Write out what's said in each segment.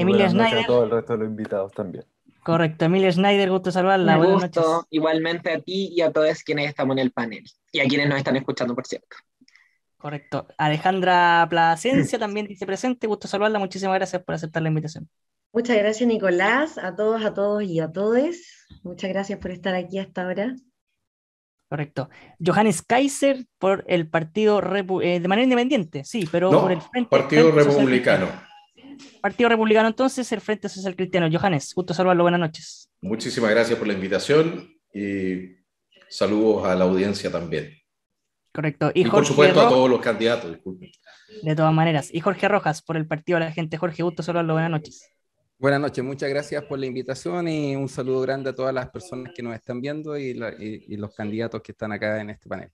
Muy Emilia buenas noches a Schneider, todos el resto de los invitados también. correcto. Emilia Schneider, gusto saludarla. Un Buenas gusto noches. igualmente a ti y a todos quienes estamos en el panel y a quienes nos están escuchando, por cierto. Correcto. Alejandra Plasencia también dice presente, gusto saludarla. Muchísimas gracias por aceptar la invitación. Muchas gracias, Nicolás, a todos y a todes. Muchas gracias por estar aquí hasta ahora. Correcto. Johannes Kaiser por el partido de manera independiente, sí, pero por el No, Frente, Partido Frente Social Republicano. Cristiano. Partido Republicano, entonces, el Frente Social Cristiano. Johannes, gusto saludarlo. Buenas noches. Muchísimas gracias por la invitación y saludos a la audiencia también. Correcto. Y por supuesto a todos los candidatos, disculpen. De todas maneras. Y Jorge Rojas por el Partido de la Gente. Jorge, gusto saludarlo. Buenas noches. Buenas noches, muchas gracias por la invitación y un saludo grande a todas las personas que nos están viendo y los candidatos que están acá en este panel.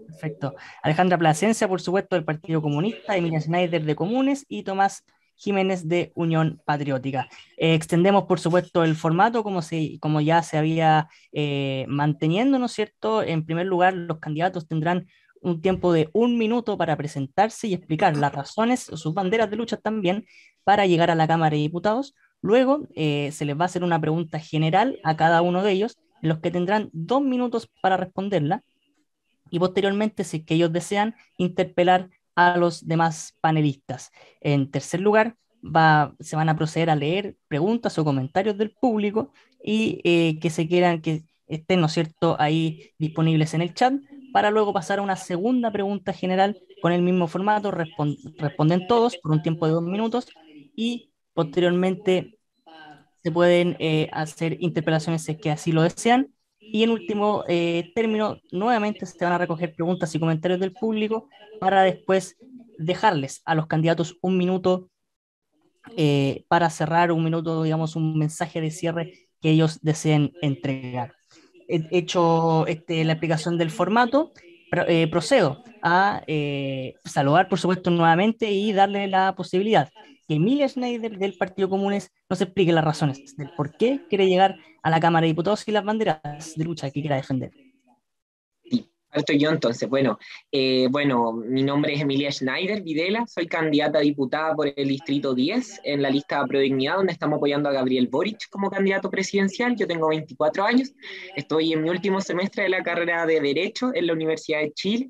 Perfecto. Alejandra Plasencia, por supuesto, del Partido Comunista, Emilia Schneider de Comunes y Tomás Jiménez de Unión Patriótica. Extendemos, por supuesto, el formato como ya se había manteniendo, ¿no es cierto? En primer lugar, los candidatos tendrán un tiempo de 1 minuto para presentarse y explicar las razones o sus banderas de lucha también para llegar a la Cámara de Diputados. Luego se les va a hacer una pregunta general a cada uno de ellos, en los que tendrán 2 minutos para responderla y posteriormente, si es que ellos desean, interpelar a los demás panelistas. En tercer lugar, se van a proceder a leer preguntas o comentarios del público y que estén, ¿no es cierto?, ahí disponibles en el chat, para luego pasar a una segunda pregunta general con el mismo formato, responden todos por un tiempo de 2 minutos y posteriormente se pueden hacer interpelaciones si es que así lo desean. Y en último término, nuevamente se van a recoger preguntas y comentarios del público para después dejarles a los candidatos 1 minuto para cerrar, 1 minuto, digamos, un mensaje de cierre que ellos deseen entregar. Hecho la explicación del formato, procedo a saludar, por supuesto, nuevamente y darle la posibilidad que Emilia Schneider del Partido Comunes nos explique las razones del por qué quiere llegar a la Cámara de Diputados y las banderas de lucha que quiera defender. Parto yo entonces. Bueno, mi nombre es Emilia Schneider Videla, soy candidata a diputada por el Distrito 10 en la lista Pro Dignidad, donde estamos apoyando a Gabriel Boric como candidato presidencial. Yo tengo 24 años, estoy en mi último semestre de la carrera de Derecho en la Universidad de Chile.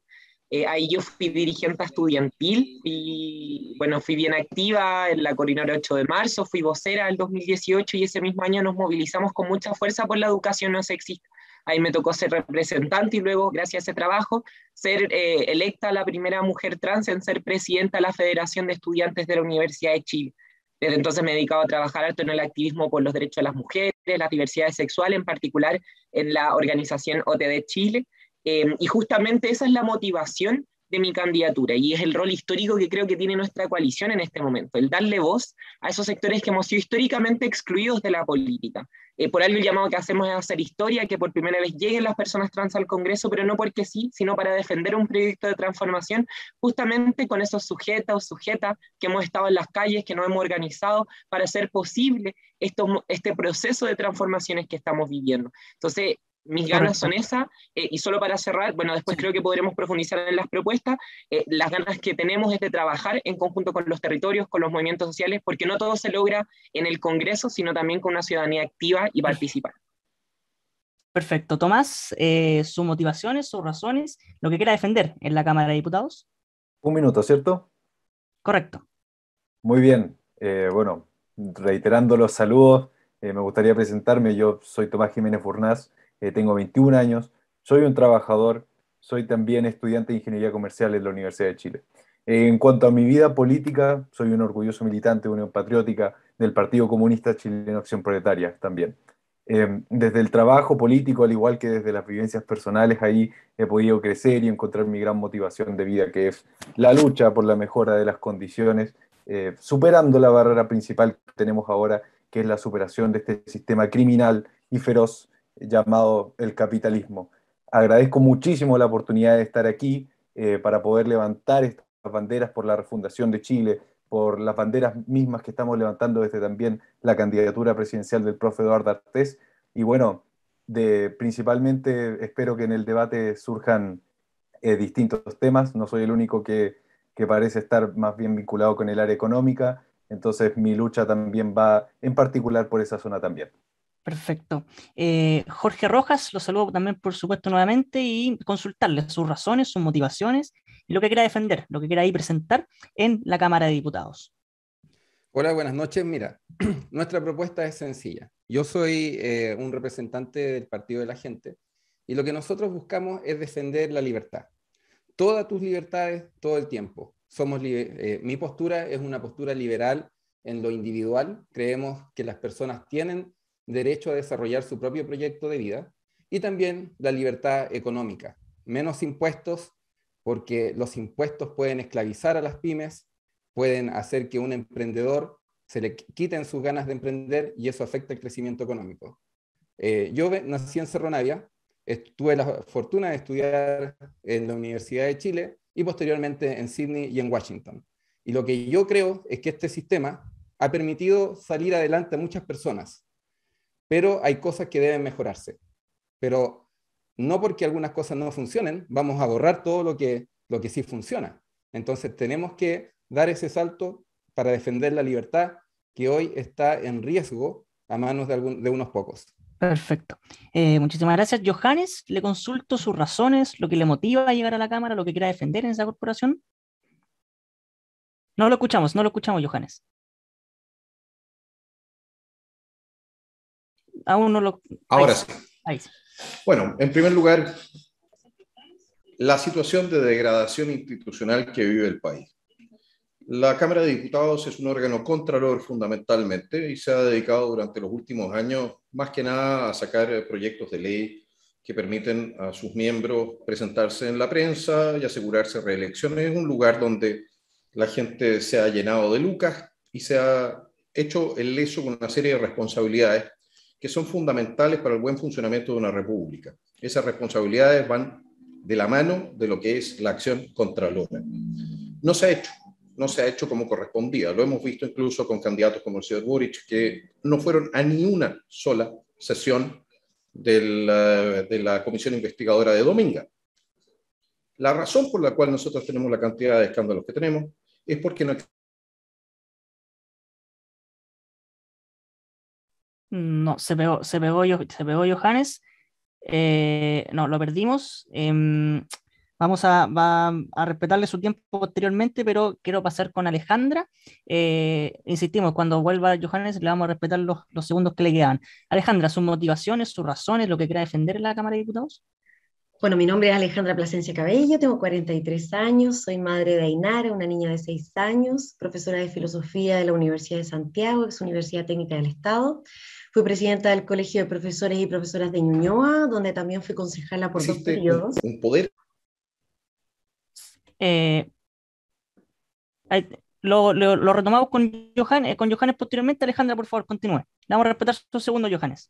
Ahí yo fui dirigente estudiantil y bueno, fui bien activa en la Coordinadora 8 de marzo, fui vocera del 2018 y ese mismo año nos movilizamos con mucha fuerza por la educación no sexista. Ahí me tocó ser representante y luego, gracias a ese trabajo, ser electa la primera mujer trans en ser presidenta de la Federación de Estudiantes de la Universidad de Chile. Desde entonces me he dedicado a trabajar harto en el activismo por los derechos de las mujeres, las diversidades sexuales, en particular en la organización OTD Chile. Y justamente esa es la motivación de mi candidatura y es el rol histórico que creo que tiene nuestra coalición en este momento, el darle voz a esos sectores que hemos sido históricamente excluidos de la política. Por algo el llamado que hacemos es hacer historia, que por primera vez lleguen las personas trans al Congreso, pero no porque sí, sino para defender un proyecto de transformación justamente con esos sujetos o sujetas que hemos estado en las calles, que nos hemos organizado para hacer posible este proceso de transformaciones que estamos viviendo. Entonces, mis ganas son esas, y solo para cerrar, bueno, después creo que podremos profundizar en las propuestas, las ganas que tenemos es de trabajar en conjunto con los territorios, con los movimientos sociales, porque no todo se logra en el Congreso, sino también con una ciudadanía activa y participada. Perfecto. Tomás, sus motivaciones, sus razones, lo que quiera defender en la Cámara de Diputados. 1 minuto, ¿cierto? Correcto. Muy bien. Bueno, reiterando los saludos, me gustaría presentarme. Yo soy Tomás Jiménez Furnás, tengo 21 años, soy un trabajador, soy también estudiante de Ingeniería Comercial en la Universidad de Chile. En cuanto a mi vida política, soy un orgulloso militante de Unión Patriótica, del Partido Comunista Chileno Acción Proletaria también. Desde el trabajo político, al igual que desde las vivencias personales, ahí he podido crecer y encontrar mi gran motivación de vida, que es la lucha por la mejora de las condiciones, superando la barrera principal que tenemos ahora, que es la superación de este sistema criminal y feroz llamado el capitalismo. Agradezco muchísimo la oportunidad de estar aquí para poder levantar estas banderas por la refundación de Chile, por las banderas mismas que estamos levantando desde también la candidatura presidencial del profe Eduardo Artés. Y bueno, principalmente espero que en el debate surjan distintos temas. No soy el único que parece estar más bien vinculado con el área económica. entonces mi lucha también va en particular por esa zona también. Perfecto. Jorge Rojas, lo saludo también, por supuesto, nuevamente y consultarle sus razones, sus motivaciones y lo que quiera defender, lo que quiera ahí presentar en la Cámara de Diputados. Hola, buenas noches. Mira, nuestra propuesta es sencilla. Yo soy un representante del Partido de la Gente y lo que nosotros buscamos es defender la libertad. Todas tus libertades, todo el tiempo. Mi postura es una postura liberal en lo individual. Creemos que las personas tienen derecho a desarrollar su propio proyecto de vida y también la libertad económica. Menos impuestos, porque los impuestos pueden esclavizar a las pymes, pueden hacer que un emprendedor se le quiten sus ganas de emprender y eso afecta el crecimiento económico. Yo nací en Cerro Navia, tuve la fortuna de estudiar en la Universidad de Chile y posteriormente en Sydney y en Washington. Y lo que yo creo es que este sistema ha permitido salir adelante a muchas personas, pero hay cosas que deben mejorarse. Pero no porque algunas cosas no funcionen, vamos a borrar todo lo que sí funciona. Entonces tenemos que dar ese salto para defender la libertad que hoy está en riesgo a manos de unos pocos. Perfecto. Muchísimas gracias. Johannes, le consulto sus razones, lo que le motiva a llegar a la Cámara, lo que quiera defender en esa corporación. No lo escuchamos, Johannes. Aún no lo... Ahora sí. Ahí sí. Bueno, en primer lugar, la situación de degradación institucional que vive el país. La Cámara de Diputados es un órgano contralor fundamentalmente y se ha dedicado durante los últimos años más que nada a sacar proyectos de ley que permiten a sus miembros presentarse en la prensa y asegurarse reelecciones. Es un lugar donde la gente se ha llenado de lucas y se ha hecho el leso con una serie de responsabilidades que son fundamentales para el buen funcionamiento de una república. Esas responsabilidades van de la mano de lo que es la acción contralora. No se ha hecho como correspondía. Lo hemos visto incluso con candidatos como el señor Boric, que no fueron a ni una sola sesión de la comisión investigadora de Dominga. La razón por la cual nosotros tenemos la cantidad de escándalos que tenemos es porque no... No, se pegó Johannes. No, lo perdimos. Va a respetarle su tiempo posteriormente, pero quiero pasar con Alejandra. Insistimos, cuando vuelva Johannes le vamos a respetar los segundos que le quedan. Alejandra, sus motivaciones, sus razones, lo que quiera defender en la Cámara de Diputados. Bueno, mi nombre es Alejandra Plasencia Cabello, tengo 43 años, soy madre de Ainara, una niña de 6 años, profesora de filosofía de la Universidad de Santiago, ex Universidad Técnica del Estado. Fui presidenta del Colegio de Profesores y Profesoras de Ñuñoa, donde también fui concejala por 2 periodos. Un poder. Lo retomamos con Johannes posteriormente. Alejandra, por favor, continúe. Le vamos a respetar su segundo, Johannes.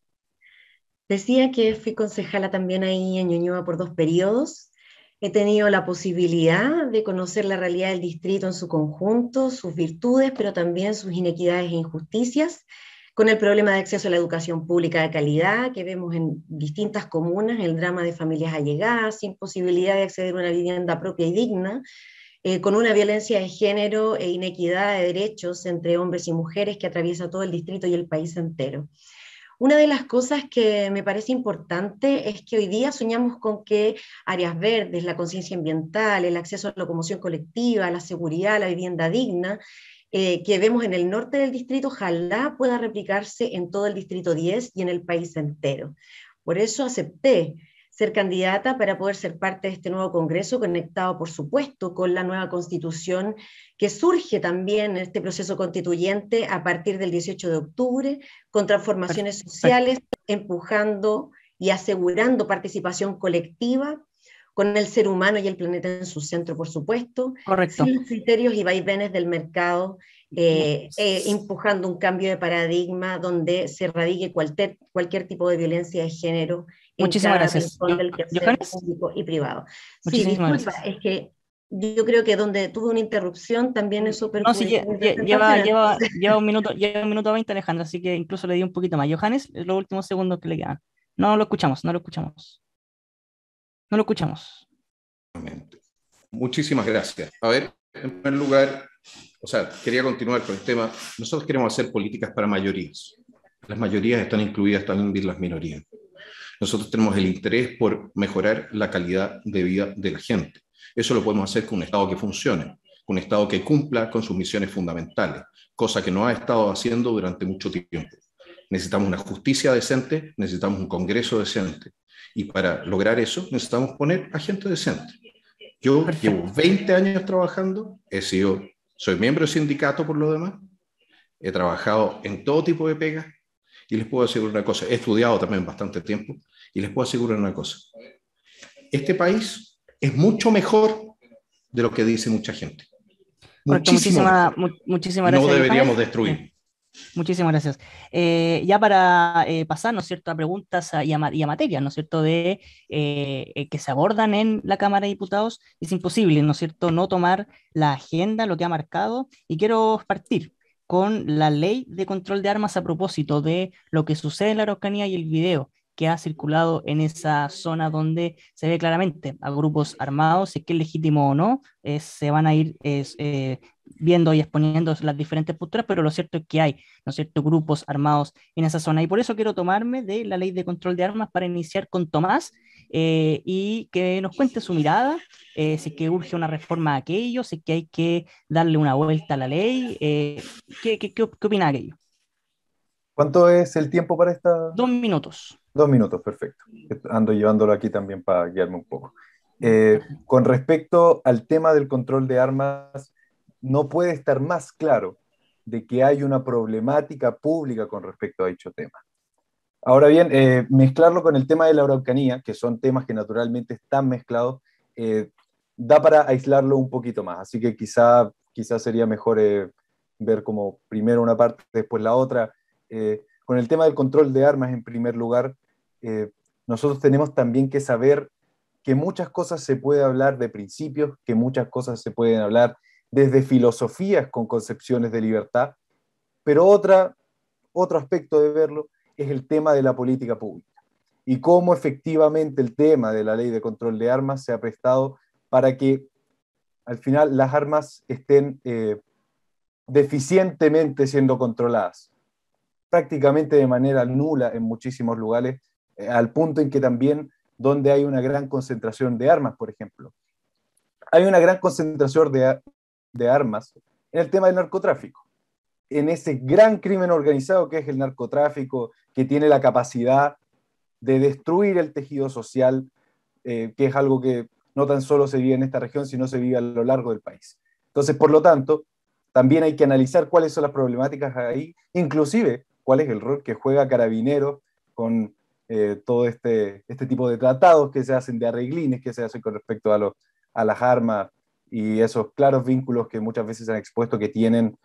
Decía que fui concejala también ahí en Ñuñoa por 2 periodos. He tenido la posibilidad de conocer la realidad del distrito en su conjunto, sus virtudes, pero también sus inequidades e injusticias, con el problema de acceso a la educación pública de calidad que vemos en distintas comunas, el drama de familias allegadas, sin posibilidad de acceder a una vivienda propia y digna, con una violencia de género e inequidad de derechos entre hombres y mujeres que atraviesa todo el distrito y el país entero. Una de las cosas que me parece importante es que hoy día soñamos con que áreas verdes, la conciencia ambiental, el acceso a la locomoción colectiva, la seguridad, la vivienda digna, que vemos en el norte del distrito, ojalá pueda replicarse en todo el distrito 10 y en el país entero. Por eso acepté ser candidata para poder ser parte de este nuevo Congreso, conectado, por supuesto, con la nueva Constitución que surge también en este proceso constituyente a partir del 18 de octubre, con transformaciones sociales, empujando y asegurando participación colectiva, con el ser humano y el planeta en su centro, por supuesto, Correcto. sin los criterios y vaivenes del mercado, empujando un cambio de paradigma donde se erradique cualquier tipo de violencia de género. Muchísimas gracias. Del ¿Johannes? Público y privado. Muchísimas sí, disculpa, gracias. es que yo creo que donde tuve una interrupción también eso perjudica. No, sí, lleva un minuto 20, Alejandra, así que incluso le di un poquito más. Johannes, los últimos segundos que le quedan. No lo escuchamos. Muchísimas gracias. A ver, en primer lugar, O sea, quería continuar con el tema. Nosotros queremos hacer políticas para mayorías. Las mayorías están incluidas también las minorías. Nosotros tenemos el interés por mejorar la calidad de vida de la gente. Eso lo podemos hacer con un Estado que funcione, con un Estado que cumpla con sus misiones fundamentales, cosa que no ha estado haciendo durante mucho tiempo. Necesitamos una justicia decente, necesitamos un Congreso decente. Y para lograr eso necesitamos poner a gente decente. Yo llevo 20 años trabajando, soy miembro del sindicato por lo demás, he trabajado en todo tipo de pegas y les puedo asegurar una cosa, he estudiado también bastante tiempo y les puedo asegurar una cosa. Este país es mucho mejor de lo que dice mucha gente. Muchísimo mejor. Muchísimas gracias. No deberíamos destruir. Muchísimas gracias. Ya para pasar, ¿no es cierto?, a preguntas y a materias, ¿no es cierto?, de que se abordan en la Cámara de Diputados, es imposible, ¿no es cierto?, no tomar la agenda, lo que ha marcado, y quiero partir con la ley de control de armas a propósito de lo que sucede en la Araucanía y el video que ha circulado en esa zona donde se ve claramente a grupos armados, si es que es legítimo o no, se van a ir viendo y exponiendo las diferentes posturas, pero lo cierto es que hay, ¿no es cierto?, grupos armados en esa zona. Y por eso quiero tomarme de la ley de control de armas para iniciar con Tomás y que nos cuente su mirada, si es que urge una reforma a aquello, si es que hay que darle una vuelta a la ley. ¿Qué opina de aquello? ¿Cuánto es el tiempo para esta? 2 minutos. 2 minutos, perfecto. Ando llevándolo aquí también para guiarme un poco. Con respecto al tema del control de armas, no puede estar más claro de que hay una problemática pública con respecto a dicho tema. Ahora bien, mezclarlo con el tema de la Araucanía, que son temas que naturalmente están mezclados, da para aislarlo un poquito más. Así que quizá sería mejor ver como primero una parte, después la otra. Con el tema del control de armas, en primer lugar, nosotros tenemos también que saber que muchas cosas se puede hablar de principios, que muchas cosas se pueden hablar desde filosofías con concepciones de libertad, pero otro aspecto de verlo es el tema de la política pública y cómo efectivamente el tema de la ley de control de armas se ha prestado para que al final las armas estén deficientemente siendo controladas, prácticamente de manera nula en muchísimos lugares, al punto en que también donde hay una gran concentración de armas, por ejemplo. Hay una gran concentración de armas en el tema del narcotráfico, en ese gran crimen organizado que es el narcotráfico, que tiene la capacidad de destruir el tejido social, que es algo que no tan solo se vive en esta región, sino se vive a lo largo del país. Entonces, por lo tanto, también hay que analizar cuáles son las problemáticas ahí, inclusive cuál es el rol que juega Carabineros con todo este tipo de tratados que se hacen, de arreglines que se hacen con respecto a las armas y esos claros vínculos que muchas veces se han expuesto que tienen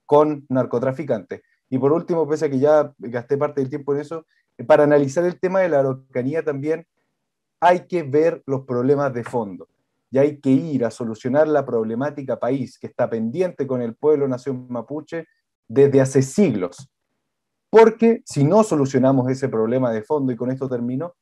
con narcotraficantes. Y por último, pese a que ya gasté parte del tiempo en eso, para analizar el tema de la Araucanía también hay que ver los problemas de fondo y hay que ir a solucionar la problemática país que está pendiente con el pueblo nación mapuche desde hace siglos. Porque si no solucionamos ese problema de fondo, y con esto termino,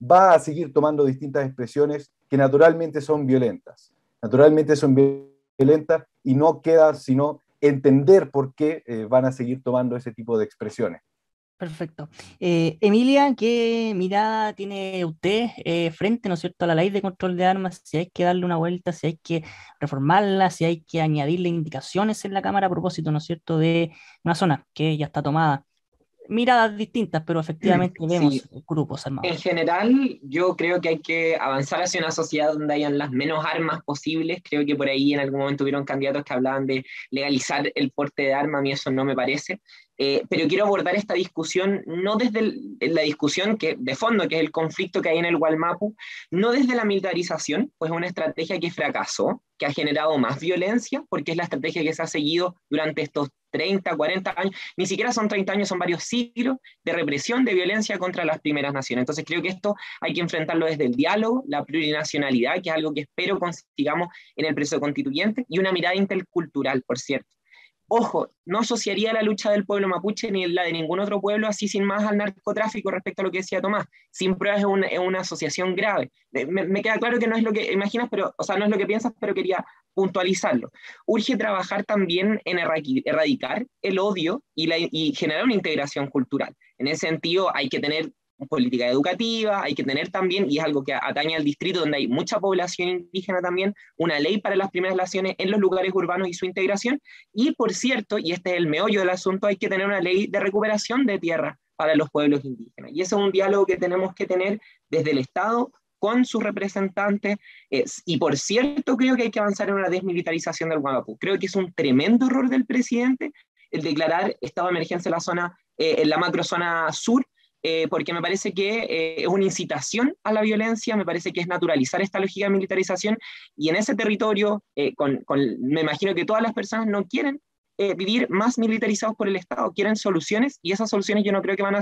va a seguir tomando distintas expresiones que naturalmente son violentas. Naturalmente son violentas y no queda sino entender por qué van a seguir tomando ese tipo de expresiones. Perfecto. Emilia, ¿qué mirada tiene usted frente, ¿no es cierto?, a la ley de control de armas? Si hay que darle una vuelta, si hay que reformarla, si hay que añadirle indicaciones en la Cámara a propósito, ¿no es cierto?, de una zona que ya está tomada. Miradas distintas, pero efectivamente vemos grupos armados. En general, yo creo que hay que avanzar hacia una sociedad donde hayan las menos armas posibles. Creo que por ahí en algún momento hubieron candidatos que hablaban de legalizar el porte de armas, a mí eso no me parece. Pero quiero abordar esta discusión no desde la discusión de fondo, que es el conflicto que hay en el Gualmapu, no desde la militarización, pues es una estrategia que fracasó, que ha generado más violencia, porque es la estrategia que se ha seguido durante estos 30, 40 años, ni siquiera son 30 años, son varios siglos de represión, de violencia contra las primeras naciones. Entonces creo que esto hay que enfrentarlo desde el diálogo, la plurinacionalidad, que es algo que espero consigamos en el proceso constituyente, y una mirada intercultural, por cierto. Ojo, no asociaría la lucha del pueblo mapuche ni la de ningún otro pueblo así sin más al narcotráfico respecto a lo que decía Tomás. Sin pruebas es una asociación grave. Me queda claro que no es lo que imaginas, pero, o sea, no es lo que piensas, pero quería puntualizarlo. Urge trabajar también en erradicar el odio y generar una integración cultural. En ese sentido, hay que tener política educativa, hay que tener también, y es algo que atañe al distrito donde hay mucha población indígena también, una ley para las primeras naciones en los lugares urbanos y su integración, y por cierto, y este es el meollo del asunto, hay que tener una ley de recuperación de tierra para los pueblos indígenas, y ese es un diálogo que tenemos que tener desde el Estado con sus representantes, y por cierto creo que hay que avanzar en una desmilitarización del Guamapú. Creo que es un tremendo error del presidente el declarar estado de emergencia en la zona, en la macrozona sur, porque me parece que es una incitación a la violencia, me parece que es naturalizar esta lógica de militarización, y en ese territorio, me imagino que todas las personas no quieren vivir más militarizados por el Estado, quieren soluciones, y esas soluciones yo no creo que van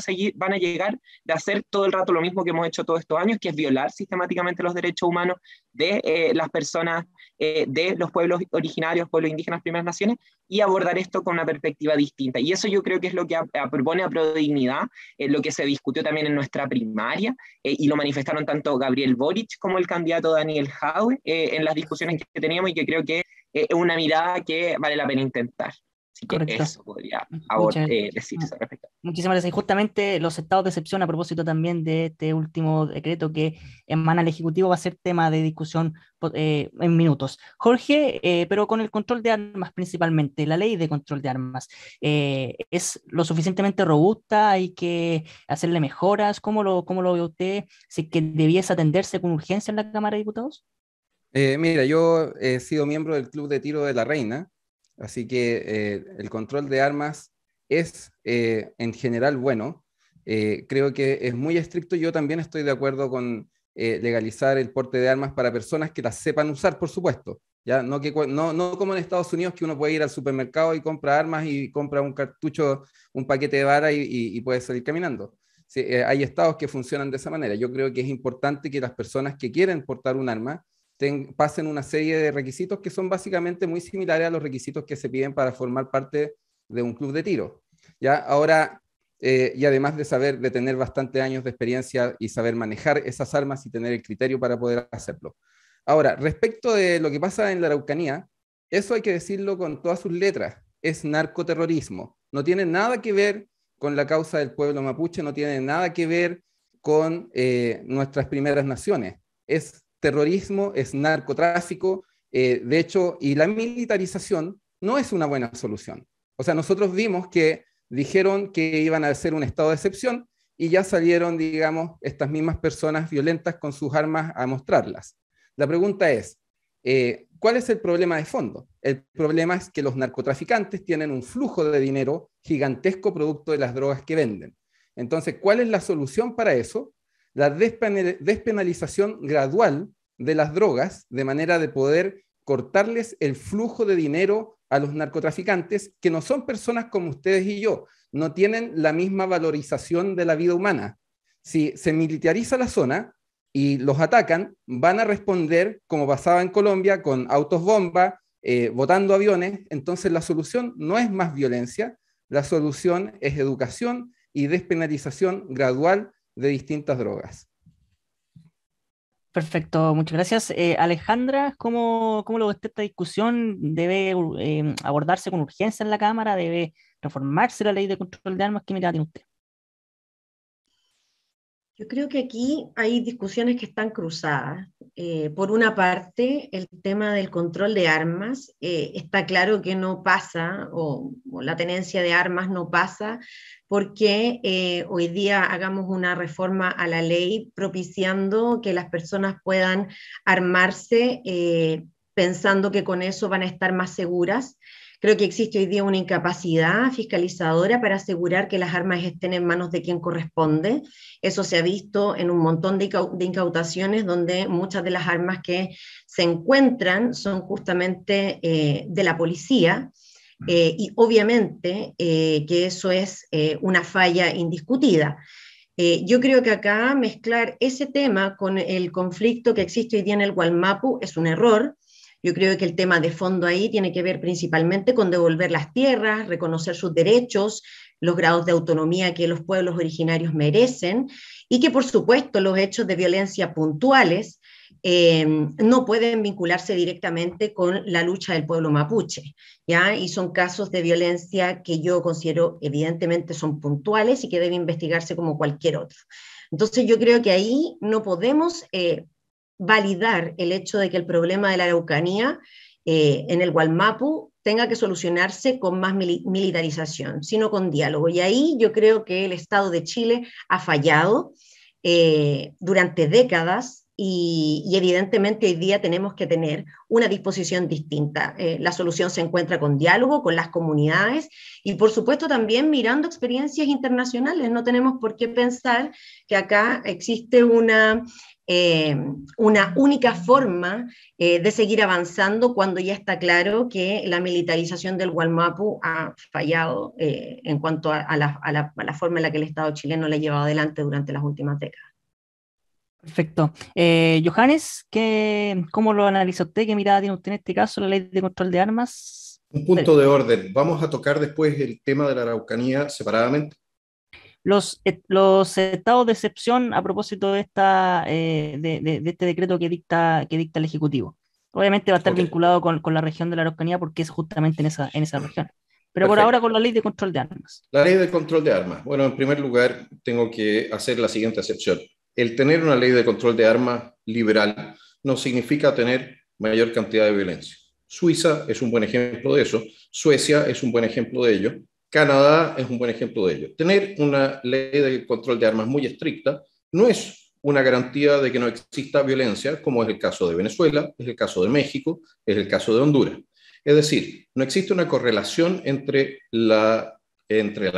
a llegar de hacer todo el rato lo mismo que hemos hecho todos estos años, que es violar sistemáticamente los derechos humanos de las personas, de los pueblos originarios, pueblos indígenas, primeras naciones, y abordar esto con una perspectiva distinta. Y eso yo creo que es lo que propone a Prodignidad, lo que se discutió también en nuestra primaria, y lo manifestaron tanto Gabriel Boric como el candidato Daniel Jadwe en las discusiones que teníamos, y que creo que es una mirada que vale la pena intentar. Así que Correcto. eso podría decirse al respecto. Muchísimas gracias. Y justamente los estados de excepción, a propósito también de este último decreto que emana el Ejecutivo, va a ser tema de discusión en minutos. Jorge, pero con el control de armas principalmente, la ley de control de armas, ¿es lo suficientemente robusta? ¿Hay que hacerle mejoras? ¿Cómo lo ve usted? ¿Si que debiese atenderse con urgencia en la Cámara de Diputados? Mira, yo he sido miembro del Club de Tiro de la Reina, así que el control de armas es en general bueno. Creo que es muy estricto. Yo también estoy de acuerdo con legalizar el porte de armas para personas que las sepan usar, por supuesto. ¿Ya? No como en Estados Unidos, que uno puede ir al supermercado y compra armas y compra un cartucho, un paquete de bala y puede salir caminando. Sí, hay estados que funcionan de esa manera. Yo creo que es importante que las personas que quieren portar un arma pasen una serie de requisitos que son básicamente muy similares a los requisitos que se piden para formar parte de un club de tiro. ¿Ya? Ahora, y además de tener bastantes años de experiencia y saber manejar esas armas y tener el criterio para poder hacerlo. Ahora, respecto de lo que pasa en la Araucanía, eso hay que decirlo con todas sus letras, es narcoterrorismo. No tiene nada que ver con la causa del pueblo mapuche, no tiene nada que ver con nuestras primeras naciones. Es terrorismo, es narcotráfico, de hecho, y la militarización no es una buena solución. O sea, nosotros vimos que dijeron que iban a hacer un estado de excepción y ya salieron, digamos, estas mismas personas violentas con sus armas a mostrarlas. La pregunta es, ¿cuál es el problema de fondo? El problema es que los narcotraficantes tienen un flujo de dinero gigantesco producto de las drogas que venden. Entonces, ¿cuál es la solución para eso? La despenalización gradual de las drogas, de manera de poder cortarles el flujo de dinero a los narcotraficantes, que no son personas como ustedes y yo, no tienen la misma valorización de la vida humana. Si se militariza la zona y los atacan, van a responder, como pasaba en Colombia, con autos bomba, botando aviones. Entonces la solución no es más violencia, la solución es educación y despenalización gradual de distintas drogas. Perfecto, muchas gracias. Alejandra, ¿cómo lo ve usted esta discusión? ¿Debe abordarse con urgencia en la Cámara? ¿Debe reformarse la ley de control de armas? ¿Qué mirada tiene usted? Yo creo que aquí hay discusiones que están cruzadas. Por una parte, el tema del control de armas, está claro que no pasa, o la tenencia de armas no pasa, porque hoy día hagamos una reforma a la ley propiciando que las personas puedan armarse pensando que con eso van a estar más seguras. Creo que existe hoy día una incapacidad fiscalizadora para asegurar que las armas estén en manos de quien corresponde. Eso se ha visto en un montón de incautaciones donde muchas de las armas que se encuentran son justamente de la policía. Y obviamente que eso es una falla indiscutida. Yo creo que acá mezclar ese tema con el conflicto que existe hoy día en el Gualmapu es un error. Yo creo que el tema de fondo ahí tiene que ver principalmente con devolver las tierras, reconocer sus derechos, los grados de autonomía que los pueblos originarios merecen, y que por supuesto los hechos de violencia puntuales no pueden vincularse directamente con la lucha del pueblo mapuche, ¿ya? Y son casos de violencia que yo considero evidentemente son puntuales y que debe investigarse como cualquier otro. Entonces yo creo que ahí no podemos validar el hecho de que el problema de la Araucanía en el Gualmapu tenga que solucionarse con más militarización, sino con diálogo. Y ahí yo creo que el Estado de Chile ha fallado durante décadas y evidentemente hoy día tenemos que tener una disposición distinta. La solución se encuentra con diálogo, con las comunidades y por supuesto también mirando experiencias internacionales. No tenemos por qué pensar que acá existe una única forma de seguir avanzando cuando ya está claro que la militarización del Gualmapu ha fallado en cuanto a la forma en la que el Estado chileno la ha llevado adelante durante las últimas décadas. Perfecto. Johannes, ¿cómo lo analiza usted? ¿Qué mirada tiene usted en este caso, la ley de control de armas? Un punto de orden. Vamos a tocar después el tema de la Araucanía separadamente. Los estados de excepción a propósito de este decreto que dicta el Ejecutivo. Obviamente va a estar vinculado con la región de la Araucanía porque es justamente en esa región. Pero por ahora con la ley de control de armas. La ley de control de armas. Bueno, en primer lugar, tengo que hacer la siguiente excepción. El tener una ley de control de armas liberal no significa tener mayor cantidad de violencia. Suiza es un buen ejemplo de eso. Suecia es un buen ejemplo de ello. Canadá es un buen ejemplo de ello. Tener una ley de control de armas muy estricta no es una garantía de que no exista violencia, como es el caso de Venezuela, es el caso de México, es el caso de Honduras. Es decir, no existe una correlación entre la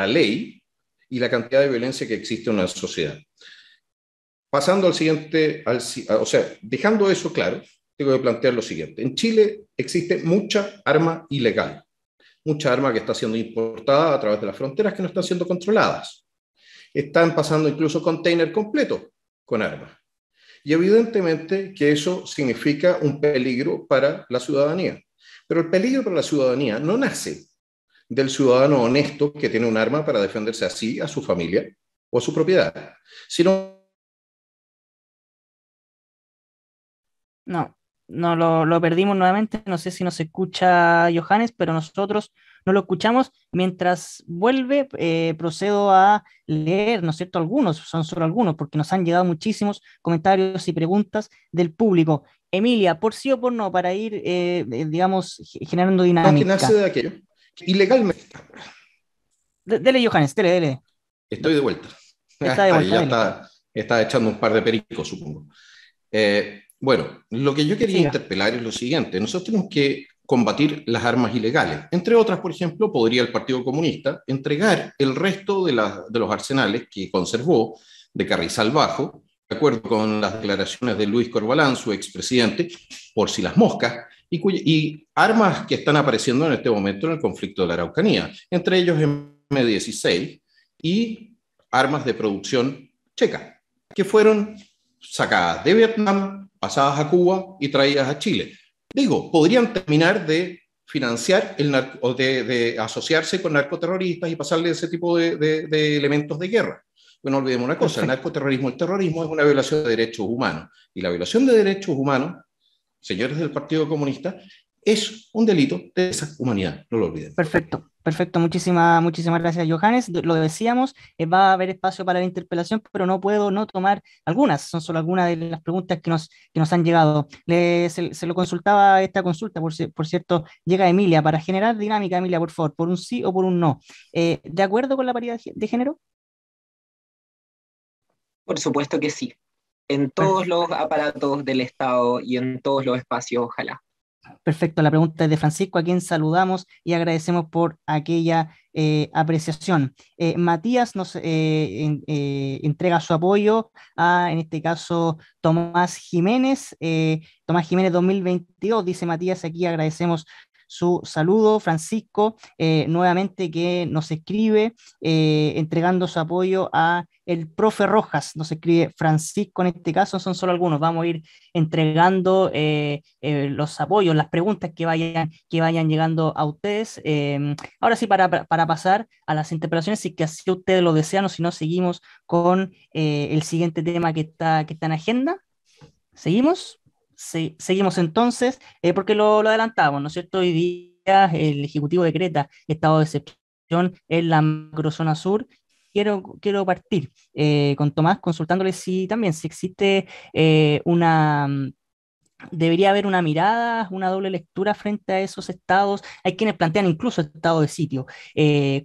ley y la cantidad de violencia que existe en una sociedad. Pasando al siguiente, dejando eso claro, tengo que plantear lo siguiente. En Chile existe mucha arma ilegal, mucha arma que está siendo importada a través de las fronteras que no están siendo controladas. Están pasando incluso containers completos con armas. Y evidentemente que eso significa un peligro para la ciudadanía. Pero el peligro para la ciudadanía no nace del ciudadano honesto que tiene un arma para defenderse a sí, a su familia o a su propiedad, sino... No, lo perdimos nuevamente. No sé si nos escucha Johannes, pero nosotros no lo escuchamos. Mientras vuelve, procedo a leer, ¿no es cierto? Algunos, son solo algunos, porque nos han llegado muchísimos comentarios y preguntas del público. Emilia, por sí o por no, para ir, digamos, generando dinámica. Que nace de aquello, ilegalmente. Dele, Johannes, dele. Estoy de vuelta. Está de vuelta, ya está echando un par de pericos, supongo. Bueno, lo que yo quería interpelar es lo siguiente. Nosotros tenemos que combatir las armas ilegales. Entre otras, por ejemplo, podría el Partido Comunista entregar el resto de los arsenales que conservó de Carrizal Bajo, de acuerdo con las declaraciones de Luis Corbalán, su expresidente, por si las moscas, y armas que están apareciendo en este momento en el conflicto de la Araucanía, entre ellos M16 y armas de producción checa, que fueron sacadas de Vietnam, pasadas a Cuba y traídas a Chile. Digo, podrían terminar de financiar o de asociarse con narcoterroristas y pasarle ese tipo de elementos de guerra. Bueno, no olvidemos una cosa, el narcoterrorismo, el terrorismo es una violación de derechos humanos. Y la violación de derechos humanos, señores del Partido Comunista, es un delito de esa humanidad, no lo olviden. Perfecto. Muchísimas gracias, Johannes. Lo decíamos, va a haber espacio para la interpelación, pero no puedo no tomar algunas, son solo algunas de las preguntas que nos han llegado. Se lo consultaba esta consulta, por cierto, llega Emilia. Para generar dinámica, Emilia, por favor, por un sí o por un no. ¿De acuerdo con la paridad de género? Por supuesto que sí. En todos los aparatos del Estado y en todos los espacios, ojalá. Perfecto, la pregunta es de Francisco, a quien saludamos y agradecemos por aquella apreciación. Matías nos entrega su apoyo a, en este caso, Tomás Jiménez. Tomás Jiménez 2022, dice Matías, aquí agradecemos su saludo. Francisco, nuevamente que nos escribe entregando su apoyo a el profe Rojas, nos escribe Francisco en este caso, son solo algunos, vamos a ir entregando los apoyos, las preguntas que vayan llegando a ustedes. Ahora sí, para pasar a las interpelaciones, si que así ustedes lo desean o si no, seguimos con el siguiente tema que está en agenda. ¿Seguimos? seguimos entonces, porque lo adelantamos, ¿no es cierto? Hoy día el Ejecutivo decreta estado de excepción en la macrozona sur. Quiero partir con Tomás consultándole si también si existe debería haber una mirada, una doble lectura frente a esos estados. Hay quienes plantean incluso estado de sitio.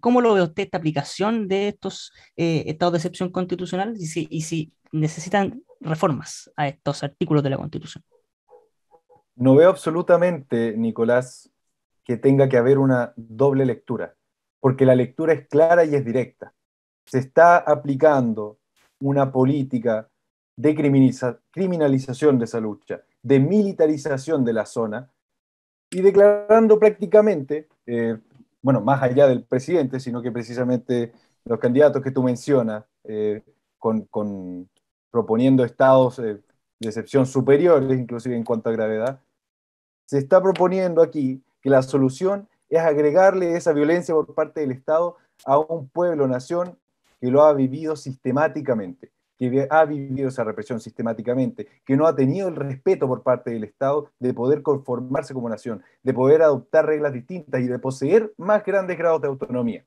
¿Cómo lo ve usted esta aplicación de estos estados de excepción constitucional y si necesitan reformas a estos artículos de la Constitución? No veo absolutamente, Nicolás, que tenga que haber una doble lectura, porque la lectura es clara y es directa. Se está aplicando una política de criminalización de esa lucha, de militarización de la zona, y declarando prácticamente, bueno, más allá del presidente, sino que precisamente los candidatos que tú mencionas, proponiendo estados de excepción superiores, inclusive en cuanto a gravedad, se está proponiendo aquí que la solución es agregarle esa violencia por parte del Estado a un pueblo, nación, que lo ha vivido sistemáticamente, que ha vivido esa represión sistemáticamente, que no ha tenido el respeto por parte del Estado de poder conformarse como nación, de poder adoptar reglas distintas y de poseer más grandes grados de autonomía.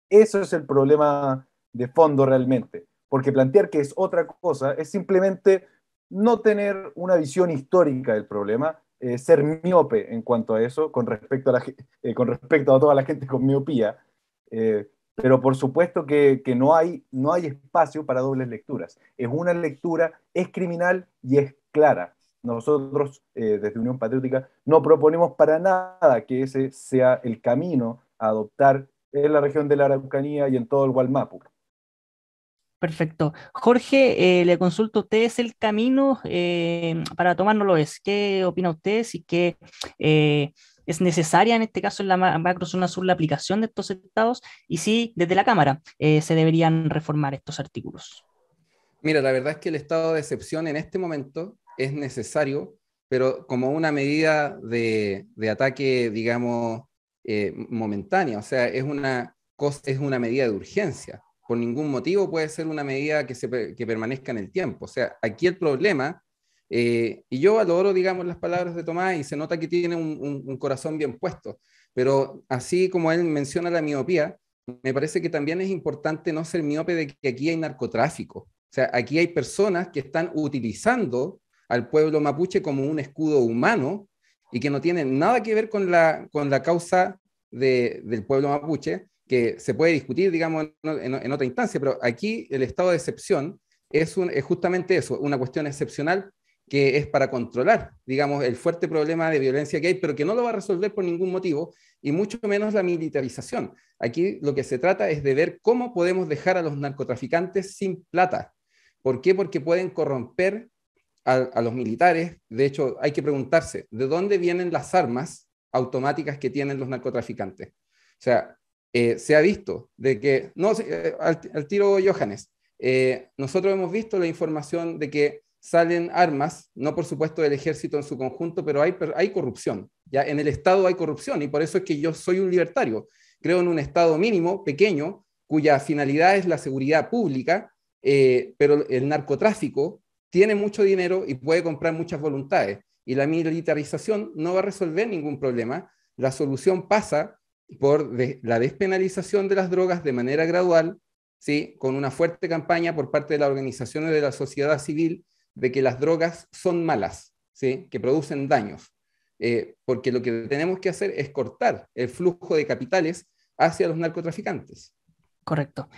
Eso es el problema de fondo realmente, porque plantear que es otra cosa es simplemente no tener una visión histórica del problema, ser miope en cuanto a eso, con respecto a toda la gente con miopía, pero por supuesto que no hay espacio para dobles lecturas. Es una lectura, es criminal y es clara. Nosotros, desde Unión Patriótica, no proponemos para nada que ese sea el camino a adoptar en la región de la Araucanía y en todo el Gualmapu. Perfecto. Jorge, le consulto, ¿usted es el camino para tomárnoslo? ¿Qué opina usted? Si que es necesaria en este caso en la macrozona sur la aplicación de estos estados y si desde la Cámara se deberían reformar estos artículos. Mira, la verdad es que el estado de excepción en este momento es necesario, pero como una medida de ataque, digamos, momentánea. O sea, es una medida de urgencia. Por ningún motivo puede ser una medida que permanezca en el tiempo. O sea, aquí el problema, y yo valoro, digamos, las palabras de Tomás y se nota que tiene un corazón bien puesto, pero así como él menciona la miopía, me parece que también es importante no ser miope de que aquí hay narcotráfico. O sea, aquí hay personas que están utilizando al pueblo mapuche como un escudo humano y que no tienen nada que ver con la causa del pueblo mapuche, que se puede discutir, digamos, en otra instancia, pero aquí el estado de excepción es justamente eso, una cuestión excepcional que es para controlar, digamos, el fuerte problema de violencia que hay, pero que no lo va a resolver por ningún motivo, y mucho menos la militarización. Aquí lo que se trata es de ver cómo podemos dejar a los narcotraficantes sin plata. ¿Por qué? Porque pueden corromper a los militares. De hecho, hay que preguntarse, ¿de dónde vienen las armas automáticas que tienen los narcotraficantes? O sea, se ha visto de que, no, al tiro Johannes, nosotros hemos visto la información de que salen armas, no por supuesto del ejército en su conjunto, pero hay corrupción. Ya en el Estado hay corrupción y por eso es que yo soy un libertario. Creo en un Estado mínimo, pequeño, cuya finalidad es la seguridad pública, pero el narcotráfico tiene mucho dinero y puede comprar muchas voluntades. Y la militarización no va a resolver ningún problema. La solución pasa por la despenalización de las drogas de manera gradual, ¿sí? Con una fuerte campaña por parte de las organizaciones de la sociedad civil de que las drogas son malas, ¿sí? Que producen daños. Porque lo que tenemos que hacer es cortar el flujo de capitales hacia los narcotraficantes. Correcto.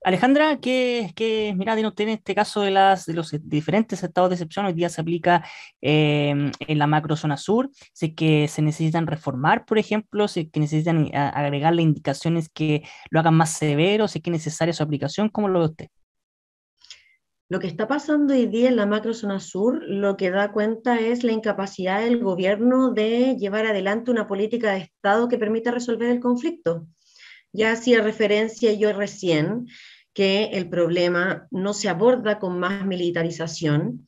Alejandra, ¿qué mirada tiene usted en este caso de los diferentes estados de excepción? Hoy día se aplica en la macrozona sur. Sé que se necesitan reformar, por ejemplo, sé que necesitan agregarle indicaciones que lo hagan más severo, sé que es necesaria su aplicación. ¿Cómo lo ve usted? Lo que está pasando hoy día en la macrozona sur, lo que da cuenta es la incapacidad del gobierno de llevar adelante una política de Estado que permita resolver el conflicto. Ya hacía referencia yo recién que el problema no se aborda con más militarización,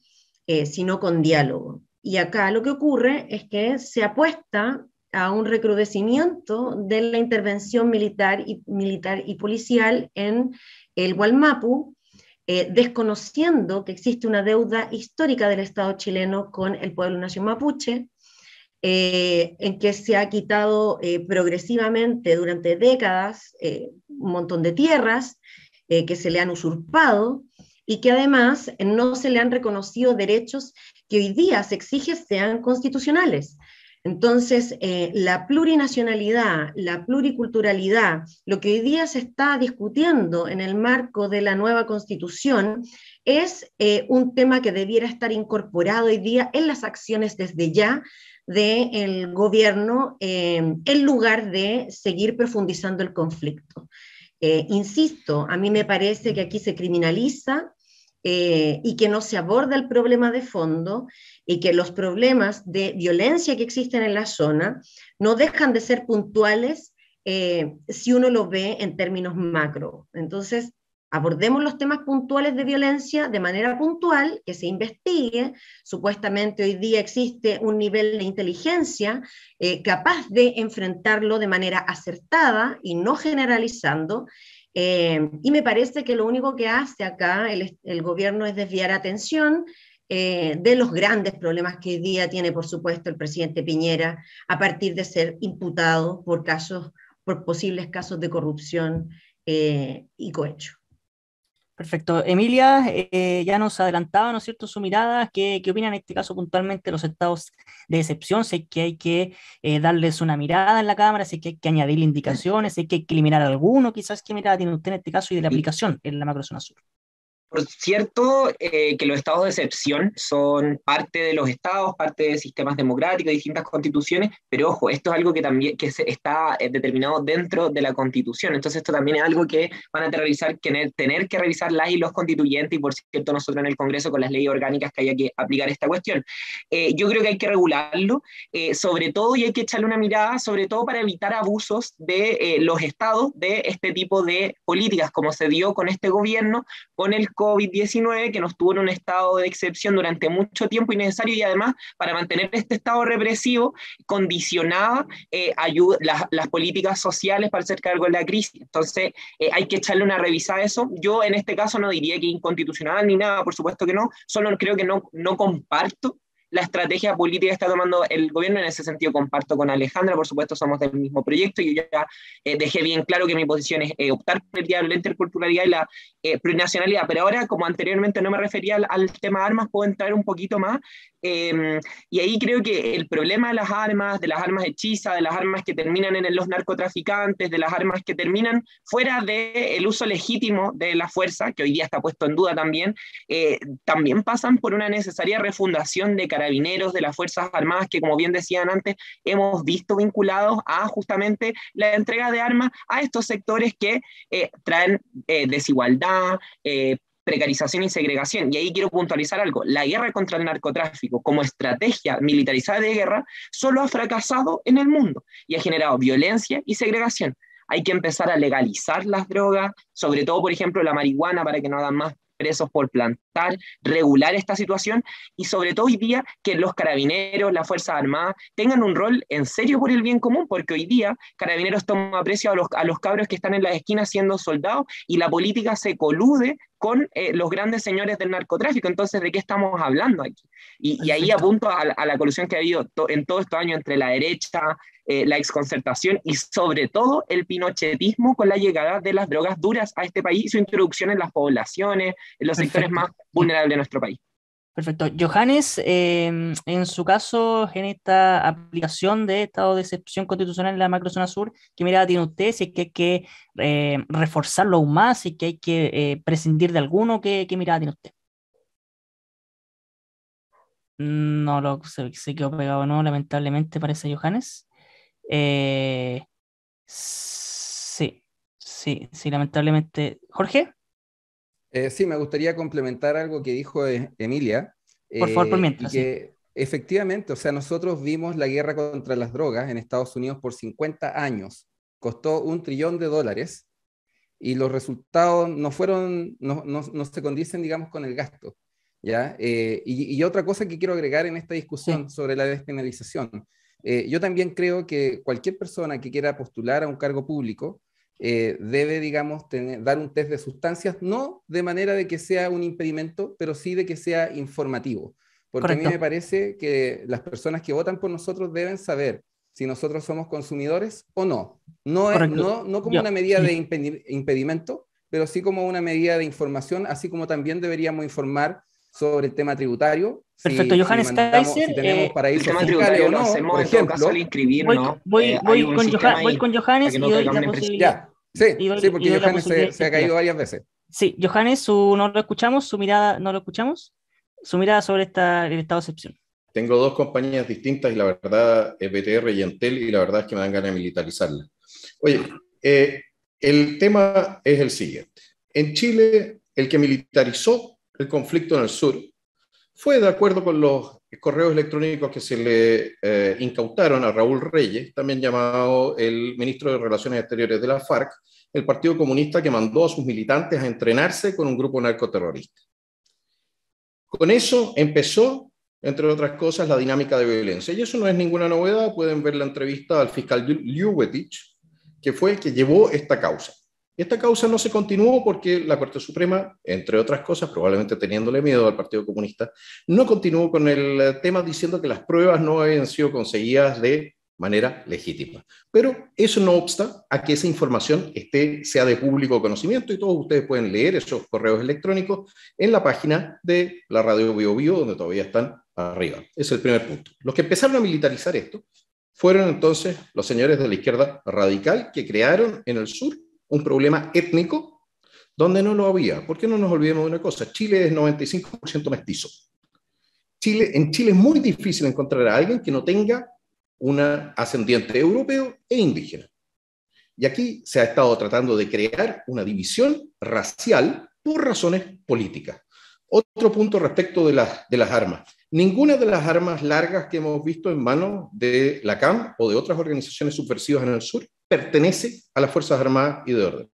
sino con diálogo. Y acá lo que ocurre es que se apuesta a un recrudecimiento de la intervención militar y policial en el Gualmapu, desconociendo que existe una deuda histórica del Estado chileno con el pueblo nación mapuche, en que se ha quitado progresivamente durante décadas un montón de tierras que se le han usurpado y que además no se le han reconocido derechos que hoy día se exige sean constitucionales. Entonces, la plurinacionalidad, la pluriculturalidad, lo que hoy día se está discutiendo en el marco de la nueva Constitución, es un tema que debiera estar incorporado hoy día en las acciones desde ya del gobierno, en lugar de seguir profundizando el conflicto. Insisto, a mí me parece que aquí se criminaliza y que no se aborda el problema de fondo, y que los problemas de violencia que existen en la zona no dejan de ser puntuales si uno lo ve en términos macro. Entonces, abordemos los temas puntuales de violencia de manera puntual, que se investigue. Supuestamente hoy día existe un nivel de inteligencia capaz de enfrentarlo de manera acertada y no generalizando. Y me parece que lo único que hace acá el gobierno es desviar atención de los grandes problemas que hoy día tiene, por supuesto, el presidente Piñera, a partir de ser imputado por posibles casos de corrupción y cohecho. Perfecto. Emilia, ya nos adelantaba, ¿no es cierto?, su mirada. ¿Qué opina en este caso puntualmente los estados de excepción? Si es que hay que darles una mirada en la Cámara, si es que hay que añadirle indicaciones, si es que hay que eliminar alguno, quizás. ¿Qué mirada tiene usted en este caso y de la aplicación en la macrozona sur? Por cierto, que los estados de excepción son parte de los estados, parte de sistemas democráticos, de distintas constituciones, pero ojo, esto es algo que también está determinado dentro de la Constitución. Entonces esto también es algo que van a tener que revisar las y los constituyentes, y por cierto nosotros en el Congreso con las leyes orgánicas que haya que aplicar esta cuestión. Yo creo que hay que regularlo, sobre todo, y hay que echarle una mirada, sobre todo para evitar abusos de los estados de este tipo de políticas, como se dio con este gobierno, con el COVID-19, que nos tuvo en un estado de excepción durante mucho tiempo innecesario, y además para mantener este estado represivo condicionaba las políticas sociales para hacer cargo de la crisis. Entonces hay que echarle una revisada a eso. Yo en este caso no diría que inconstitucional ni nada, por supuesto que no, solo creo que no comparto la estrategia política que está tomando el gobierno. En ese sentido comparto con Alejandra, por supuesto somos del mismo proyecto, y yo ya dejé bien claro que mi posición es optar por el diálogo, la interculturalidad y la plurinacionalidad, pero ahora, como anteriormente no me refería al tema de armas, puedo entrar un poquito más, y ahí creo que el problema de las armas hechizas, de las armas que terminan en los narcotraficantes, de las armas que terminan fuera del uso legítimo de la fuerza, que hoy día está puesto en duda también, también pasan por una necesaria refundación de carabineros, de las Fuerzas Armadas, que como bien decían antes, hemos visto vinculados a justamente la entrega de armas a estos sectores que traen desigualdad, precarización y segregación. Y ahí quiero puntualizar algo: la guerra contra el narcotráfico como estrategia militarizada de guerra solo ha fracasado en el mundo y ha generado violencia y segregación. Hay que empezar a legalizar las drogas, sobre todo, por ejemplo, la marihuana, para que no hagan más presos por plantar, regular esta situación, y sobre todo hoy día que los carabineros, las Fuerzas Armadas tengan un rol en serio por el bien común, porque hoy día Carabineros toma precio a los cabros que están en las esquinas siendo soldados, y la política se colude con los grandes señores del narcotráfico. Entonces, ¿de qué estamos hablando aquí? Y ahí apunto a la colusión que ha habido en todos estos años entre la derecha, la exconcertación y sobre todo el pinochetismo con la llegada de las drogas duras a este país y su introducción en las poblaciones, en los sectores más vulnerables de nuestro país. Perfecto. Johannes, en su caso, en esta aplicación de estado de excepción constitucional en la macrozona sur, ¿qué mirada tiene usted? Si es que hay que reforzarlo aún más, si es que hay que prescindir de alguno, ¿qué mirada tiene usted? No se quedó pegado, no, lamentablemente, parece Johannes. Sí, lamentablemente. ¿Jorge? Sí, me gustaría complementar algo que dijo Emilia. Por favor, por mientras. Y que efectivamente, o sea, nosotros vimos la guerra contra las drogas en Estados Unidos por 50 años. Costó $1 trillón y los resultados no se condicen, digamos, con el gasto. ¿Ya? Y otra cosa que quiero agregar en esta discusión sobre la despenalización. Yo también creo que cualquier persona que quiera postular a un cargo público debe, digamos, dar un test de sustancias, no de manera de que sea un impedimento, pero sí de que sea informativo. Porque Correcto. a mí me parece que las personas que votan por nosotros deben saber si nosotros somos consumidores o no. No como una medida de impedimento, pero sí como una medida de información, así como también deberíamos informar sobre el tema tributario. Perfecto, Johannes Kaiser. Si tenemos paraísos el tema fiscales o lo no, hacemos por en todo ejemplo. caso al inscribirnos. Voy con Johannes y doy la posibilidad. Sí, porque Johannes se ha caído varias veces. Sí, Johannes, no lo escuchamos, su mirada no lo escuchamos. Su mirada sobre el estado de excepción. Tengo dos compañías distintas y la verdad, BTR y Entel, y la verdad es que me dan ganas de militarizarlas. Oye, el tema es el siguiente. En Chile, el que militarizó el conflicto en el sur fue de acuerdo con los correos electrónicos que se le incautaron a Raúl Reyes, también llamado el ministro de Relaciones Exteriores de la FARC, el Partido Comunista, que mandó a sus militantes a entrenarse con un grupo narcoterrorista. Con eso empezó, entre otras cosas, la dinámica de violencia. Y eso no es ninguna novedad. Pueden ver la entrevista al fiscal Ljubetich, que fue el que llevó esta causa. Esta causa no se continuó porque la Corte Suprema, entre otras cosas, probablemente teniéndole miedo al Partido Comunista, no continuó con el tema diciendo que las pruebas no habían sido conseguidas de manera legítima. Pero eso no obsta a que esa información sea de público conocimiento y todos ustedes pueden leer esos correos electrónicos en la página de la Radio Bio Bio, donde todavía están arriba. Ese es el primer punto. Los que empezaron a militarizar esto fueron entonces los señores de la izquierda radical que crearon en el sur un problema étnico donde no lo había. ¿Por qué no nos olvidemos de una cosa? Chile es 95% mestizo. En Chile es muy difícil encontrar a alguien que no tenga un ascendiente europeo e indígena. Y aquí se ha estado tratando de crear una división racial por razones políticas. Otro punto respecto de las armas. Ninguna de las armas largas que hemos visto en manos de la CAM o de otras organizaciones subversivas en el sur pertenece a las Fuerzas Armadas y de orden.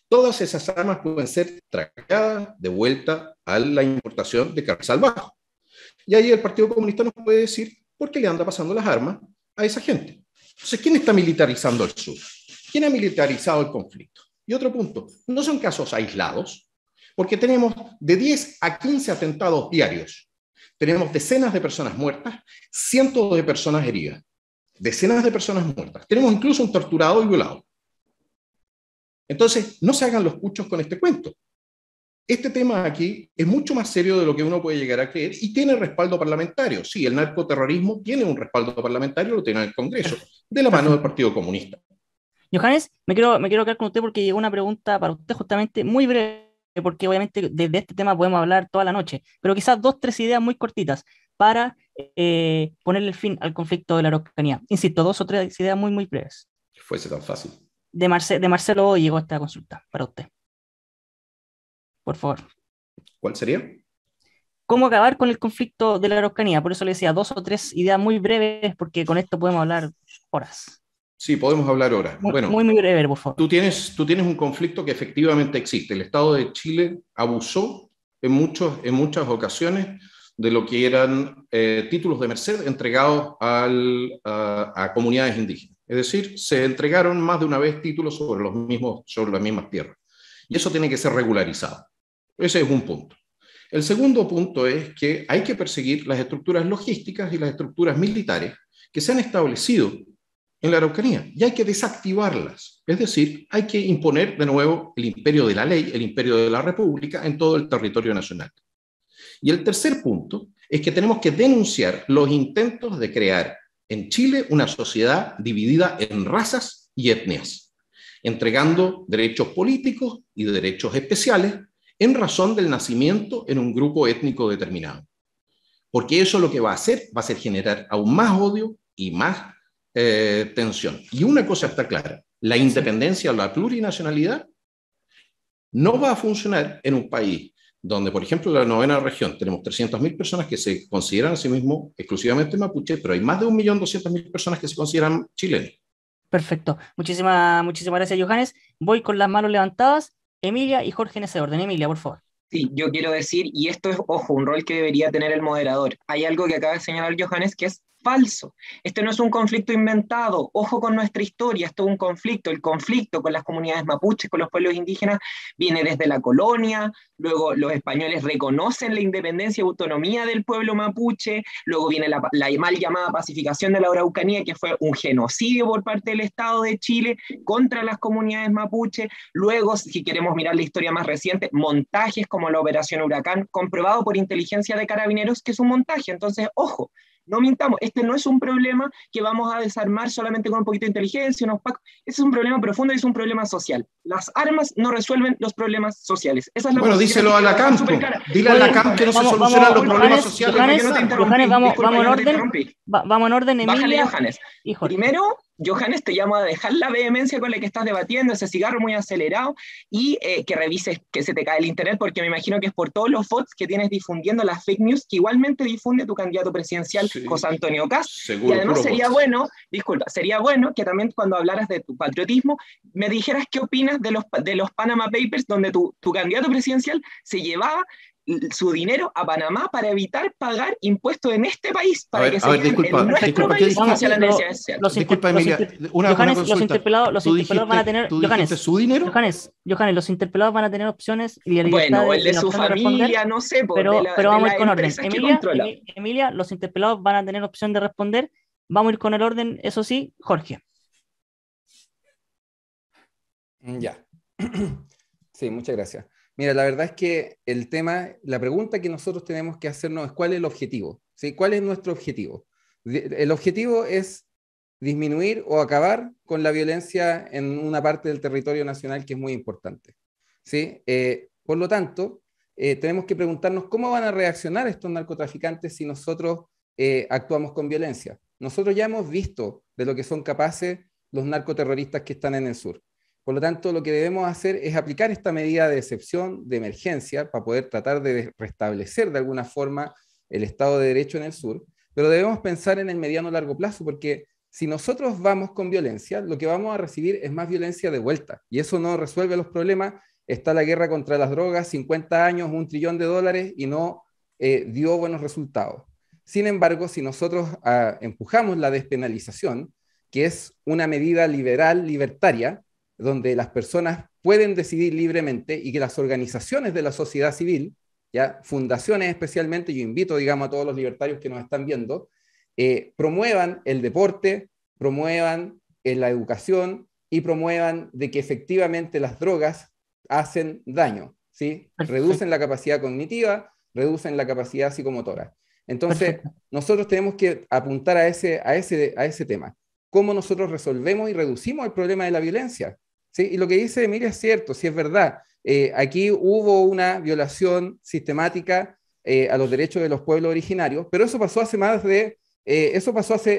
Todas esas armas pueden ser trasladadas de vuelta a la importación de carne salvaje. Y ahí el Partido Comunista nos puede decir por qué le anda pasando las armas a esa gente. Entonces, ¿quién está militarizando el sur? ¿Quién ha militarizado el conflicto? Y otro punto, no son casos aislados, porque tenemos de 10 a 15 atentados diarios. Tenemos decenas de personas muertas, cientos de personas heridas, decenas de personas muertas. Tenemos incluso un torturado y violado. Entonces, no se hagan los puchos con este cuento. Este tema aquí es mucho más serio de lo que uno puede llegar a creer y tiene respaldo parlamentario. Sí, el narcoterrorismo tiene un respaldo parlamentario, lo tiene en el Congreso, de la mano del Partido Comunista. Johannes, me quiero quedar con usted porque llegó una pregunta para usted justamente muy breve, porque obviamente desde este tema podemos hablar toda la noche, pero quizás 2 o 3 ideas muy cortitas para ponerle fin al conflicto de la Araucanía. Insisto, 2 o 3 ideas muy, muy breves. Que fuese tan fácil. De Marcelo llegó esta consulta para usted. Por favor. ¿Cuál sería? ¿Cómo acabar con el conflicto de la Araucanía? Por eso le decía 2 o 3 ideas muy breves, porque con esto podemos hablar horas. Sí, podemos hablar horas. Bueno, muy breve, por favor. Tú tienes un conflicto que efectivamente existe. El Estado de Chile abusó en muchas ocasiones de lo que eran títulos de merced entregados a comunidades indígenas. Es decir, se entregaron más de una vez títulos sobre las mismas tierras. Y eso tiene que ser regularizado. Ese es un punto. El segundo punto es que hay que perseguir las estructuras logísticas y las estructuras militares que se han establecido en la Araucanía y hay que desactivarlas. Es decir, hay que imponer de nuevo el imperio de la ley, el imperio de la república en todo el territorio nacional. Y el tercer punto es que tenemos que denunciar los intentos de crear en Chile una sociedad dividida en razas y etnias, entregando derechos políticos y derechos especiales en razón del nacimiento en un grupo étnico determinado. Porque eso lo que va a hacer generar aún más odio y más tensión. Y una cosa está clara, la independencia o la plurinacionalidad no va a funcionar en un país donde, por ejemplo, en la 9ª región tenemos 300.000 personas que se consideran a sí mismos exclusivamente mapuche, pero hay más de 1.200.000 personas que se consideran chilenos. Perfecto. Muchísimas gracias, Johannes. Voy con las manos levantadas. Emilia y Jorge en ese orden. Emilia, por favor. Sí, yo quiero decir, y esto es, ojo, un rol que debería tener el moderador. Hay algo que acaba de señalar Johannes, que es falso. Este no es un conflicto inventado. Ojo con nuestra historia, esto es un conflicto. El conflicto con las comunidades mapuches, con los pueblos indígenas, viene desde la colonia, luego los españoles reconocen la independencia y autonomía del pueblo mapuche, luego viene la mal llamada pacificación de la Araucanía, que fue un genocidio por parte del Estado de Chile contra las comunidades mapuches. Luego, si queremos mirar la historia más reciente, montajes como la Operación Huracán, comprobado por inteligencia de Carabineros que es un montaje. Entonces, ojo, no mintamos, este no es un problema que vamos a desarmar solamente con un poquito de inteligencia, unos pacos. Este es un problema profundo y es un problema social. Las armas no resuelven los problemas sociales. Esa es la bueno, díselo a la CAM. Dile a la CAM que no se solucionan los problemas sociales. Johannes, vamos en orden, Emilia. Bájale, Johannes. Primero, Johannes, te llamo a dejar la vehemencia con la que estás debatiendo, ese cigarro muy acelerado, y que revises que se te cae el internet, porque me imagino que es por todos los bots que tienes difundiendo las fake news que igualmente difunde tu candidato presidencial, sí, José Antonio Kast. Seguro, y además sería bueno que también cuando hablaras de tu patriotismo, me dijeras qué opinas de los Panama Papers, donde tu candidato presidencial se llevaba su dinero a Panamá para evitar pagar impuestos en este país, para que se disculpa, en nuestro país hacia la necesidad social. Disculpa, Emilia, una consulta. Los interpelados van a tener, Johannes, ¿su dinero? Johannes, los interpelados van a tener opciones y la libertad bueno, el de su familia, no sé, pero vamos a ir con orden. Emilia, los interpelados van a tener opción de responder. Vamos a ir con el orden, eso sí, Jorge. Ya. Sí, muchas gracias. Mira, la verdad es que la pregunta que nosotros tenemos que hacernos es ¿cuál es el objetivo? ¿Sí? ¿Cuál es nuestro objetivo? El objetivo es disminuir o acabar con la violencia en una parte del territorio nacional que es muy importante. ¿Sí? Por lo tanto, tenemos que preguntarnos cómo van a reaccionar estos narcotraficantes si nosotros actuamos con violencia. Nosotros ya hemos visto de lo que son capaces los narcoterroristas que están en el sur. Por lo tanto, lo que debemos hacer es aplicar esta medida de excepción, de emergencia, para poder tratar de restablecer de alguna forma el Estado de Derecho en el sur, pero debemos pensar en el mediano largo plazo, porque si nosotros vamos con violencia, lo que vamos a recibir es más violencia de vuelta, y eso no resuelve los problemas. Está la guerra contra las drogas, 50 años, $1 trillón, y no dio buenos resultados. Sin embargo, si nosotros empujamos la despenalización, que es una medida liberal, libertaria, donde las personas pueden decidir libremente y que las organizaciones de la sociedad civil, ya fundaciones especialmente, yo invito, digamos, a todos los libertarios que nos están viendo, promuevan el deporte, promuevan la educación y promuevan de que efectivamente las drogas hacen daño, ¿sí? Reducen la capacidad cognitiva, reducen la capacidad psicomotora. Entonces, nosotros tenemos que apuntar a ese tema. ¿Cómo nosotros resolvemos y reducimos el problema de la violencia? ¿Sí? Y lo que dice Emilia es cierto, sí es verdad. Aquí hubo una violación sistemática a los derechos de los pueblos originarios, pero eso pasó hace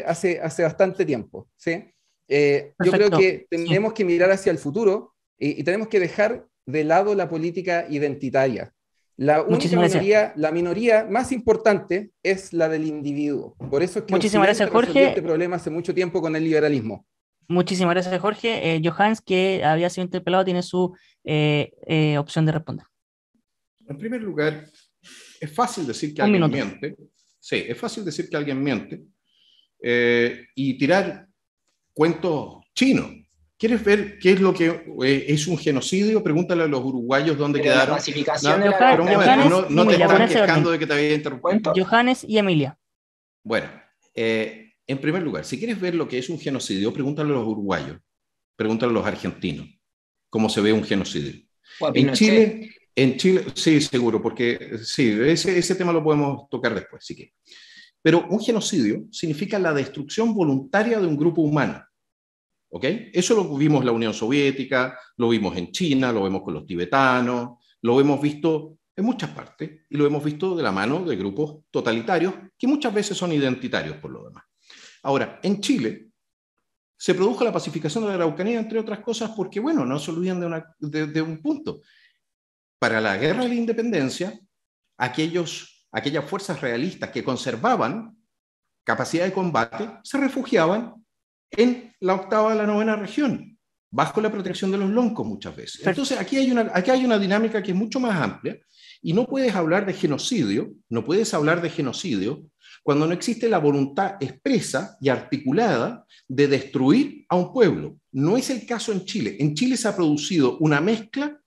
hace bastante tiempo, ¿sí? Yo creo que tenemos que mirar hacia el futuro y tenemos que dejar de lado la política identitaria. La minoría más importante es la del individuo. Por eso es que muchísimas gracias, Jorge. Este problema hace mucho tiempo con el liberalismo. Muchísimas gracias, Jorge. Johannes, que había sido interpelado, tiene su opción de responder. En primer lugar, es fácil decir que alguien miente. Sí, es fácil decir que alguien miente y tirar cuentos chinos. ¿Quieres ver qué es lo que es un genocidio? Pregúntale a los uruguayos dónde quedaron. La pacificación no te están quejando de que te había interrumpido. Johannes y Emilia. Bueno, en primer lugar, si quieres ver lo que es un genocidio, pregúntale a los uruguayos, pregúntale a los argentinos cómo se ve un genocidio. En Chile, sí, seguro, porque sí, ese tema lo podemos tocar después, sí que. Pero un genocidio significa la destrucción voluntaria de un grupo humano. ¿Ok? Eso lo vimos en la Unión Soviética, lo vimos en China, lo vemos con los tibetanos, lo hemos visto en muchas partes y lo hemos visto de la mano de grupos totalitarios que muchas veces son identitarios por lo demás. Ahora, en Chile se produjo la pacificación de la Araucanía, entre otras cosas, porque, bueno, no se olviden de un punto. Para la guerra de la independencia, aquellas fuerzas realistas que conservaban capacidad de combate se refugiaban en la 8ª y la 9ª región, bajo la protección de los loncos muchas veces. Entonces, aquí hay una dinámica que es mucho más amplia Y no puedes hablar de genocidio, no puedes hablar de genocidio cuando no existe la voluntad expresa y articulada de destruir a un pueblo. No es el caso en Chile. En Chile se ha producido una mezcla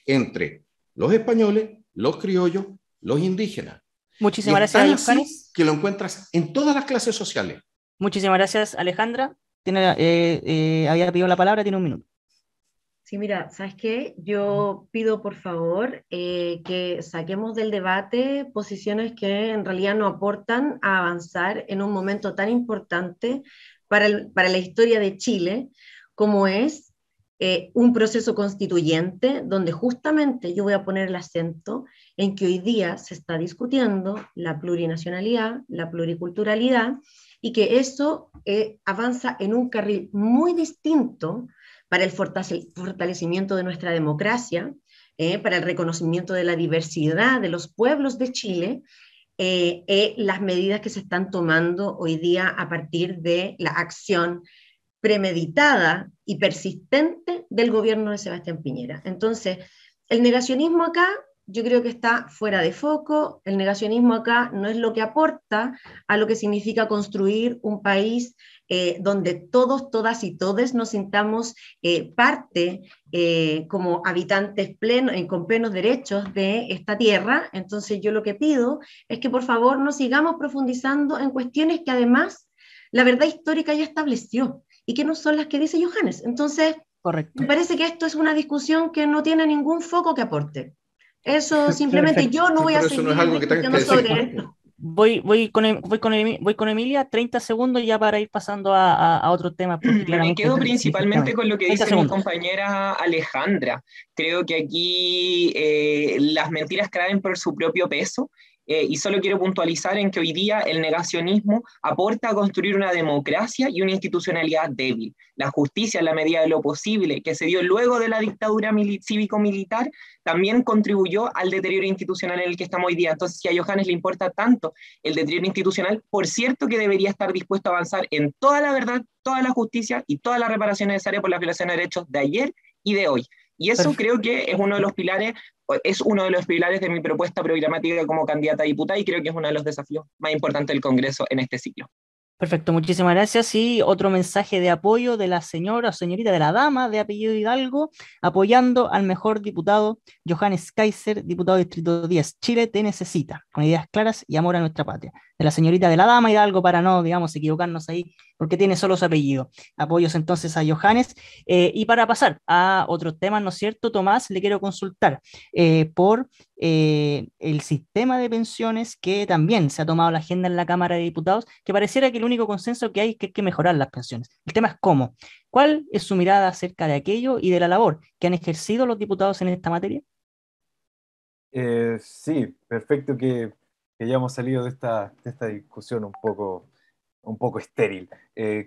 entre los españoles, los criollos, los indígenas. Y Muchísimas es tan gracias, así Johannes. que lo encuentras en todas las clases sociales. Muchísimas gracias, Alejandra. Había pedido la palabra, tiene un minuto. Sí, mira, ¿sabes qué? Yo pido por favor que saquemos del debate posiciones que en realidad no aportan a avanzar en un momento tan importante para la historia de Chile, como es un proceso constituyente, donde justamente yo voy a poner el acento en que hoy día se está discutiendo la plurinacionalidad, la pluriculturalidad, y que eso avanza en un carril muy distinto para el fortalecimiento de nuestra democracia, para el reconocimiento de la diversidad de los pueblos de Chile, las medidas que se están tomando hoy día a partir de la acción premeditada y persistente del gobierno de Sebastián Piñera. Entonces, el negacionismo acá yo creo que está fuera de foco. El negacionismo acá no es lo que aporta a lo que significa construir un país donde todos, todas y todes nos sintamos parte como habitantes con plenos derechos de esta tierra. Entonces yo lo que pido es que por favor no sigamos profundizando en cuestiones que además la verdad histórica ya estableció y que no son las que dice Johannes. Entonces, Correcto. me parece que esto es una discusión que no tiene ningún foco que aporte. Eso simplemente Perfecto. yo no voy a Pero eso no seguir es algo que tengas que discutiendo decir. sobre esto. Voy con Emilia, 30 segundos ya para ir pasando a otros temas. Porque Me claramente quedo sí, principalmente con lo que 30 dice mi segundos. compañera Alejandra. Creo que aquí las mentiras caen por su propio peso. Y solo quiero puntualizar en que hoy día el negacionismo aporta a construir una democracia y una institucionalidad débil. La justicia, en la medida de lo posible, que se dio luego de la dictadura cívico-militar, también contribuyó al deterioro institucional en el que estamos hoy día. Entonces, si a Johannes le importa tanto el deterioro institucional, por cierto que debería estar dispuesto a avanzar en toda la verdad, toda la justicia y toda la reparación necesaria por la violación de derechos de ayer y de hoy. Y eso Perfecto. creo que es uno de los pilares de mi propuesta programática como candidata a diputada, y creo que es uno de los desafíos más importantes del Congreso en este ciclo. Perfecto, muchísimas gracias. Y otro mensaje de apoyo de la señora o señorita, de la dama de apellido Hidalgo, apoyando al mejor diputado, Johannes Kaiser, diputado Distrito 10. Chile te necesita, con ideas claras y amor a nuestra patria. De la señorita de la dama Hidalgo, para no, digamos, equivocarnos ahí, porque tiene solo su apellido. Apoyos entonces a Johannes. Y para pasar a otros temas, ¿no es cierto, Tomás? Le quiero consultar por el sistema de pensiones, que también se ha tomado la agenda en la Cámara de Diputados, que pareciera que el único consenso que hay es que hay que mejorar las pensiones. El tema es cómo. ¿Cuál es su mirada acerca de aquello y de la labor que han ejercido los diputados en esta materia? Sí, perfecto que hayamos salido de esta discusión un poco estéril.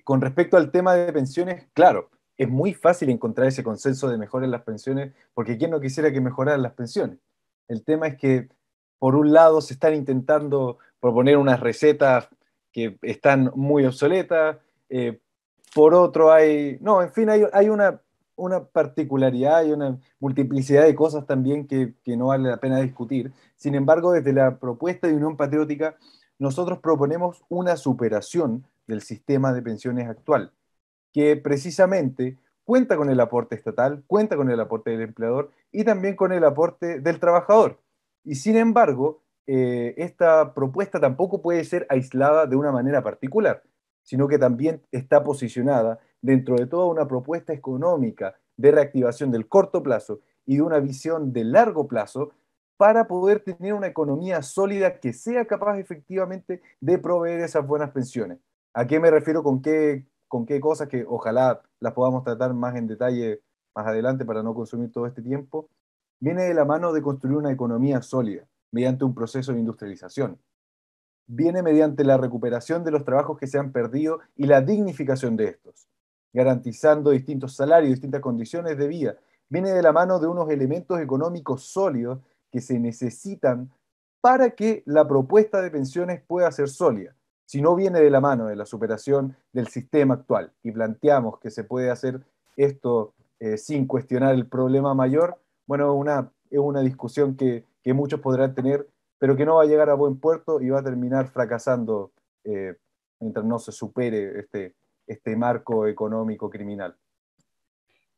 Con respecto al tema de pensiones, claro, es muy fácil encontrar ese consenso de mejorar las pensiones, porque ¿quién no quisiera que mejoraran las pensiones? El tema es que, por un lado, se están intentando proponer unas recetas que están muy obsoletas, por otro no, en fin, hay una particularidad, hay una multiplicidad de cosas también que no vale la pena discutir. Sin embargo, desde la propuesta de Unión Patriótica, nosotros proponemos una superación del sistema de pensiones actual, que precisamente cuenta con el aporte estatal, cuenta con el aporte del empleador y también con el aporte del trabajador. Y sin embargo, esta propuesta tampoco puede ser aislada de una manera particular, sino que también está posicionada dentro de toda una propuesta económica de reactivación del corto plazo y de una visión de largo plazo para poder tener una economía sólida que sea capaz efectivamente de proveer esas buenas pensiones. ¿A qué me refiero con qué cosas que ojalá las podamos tratar más en detalle más adelante para no consumir todo este tiempo? Viene de la mano de construir una economía sólida mediante un proceso de industrialización. Viene mediante la recuperación de los trabajos que se han perdido y la dignificación de estos, garantizando distintos salarios, distintas condiciones de vida. Viene de la mano de unos elementos económicos sólidos que se necesitan para que la propuesta de pensiones pueda ser sólida. Si no viene de la mano de la superación del sistema actual y planteamos que se puede hacer esto sin cuestionar el problema mayor, bueno, es una discusión que muchos podrán tener, pero que no va a llegar a buen puerto y va a terminar fracasando mientras no se supere este marco económico criminal.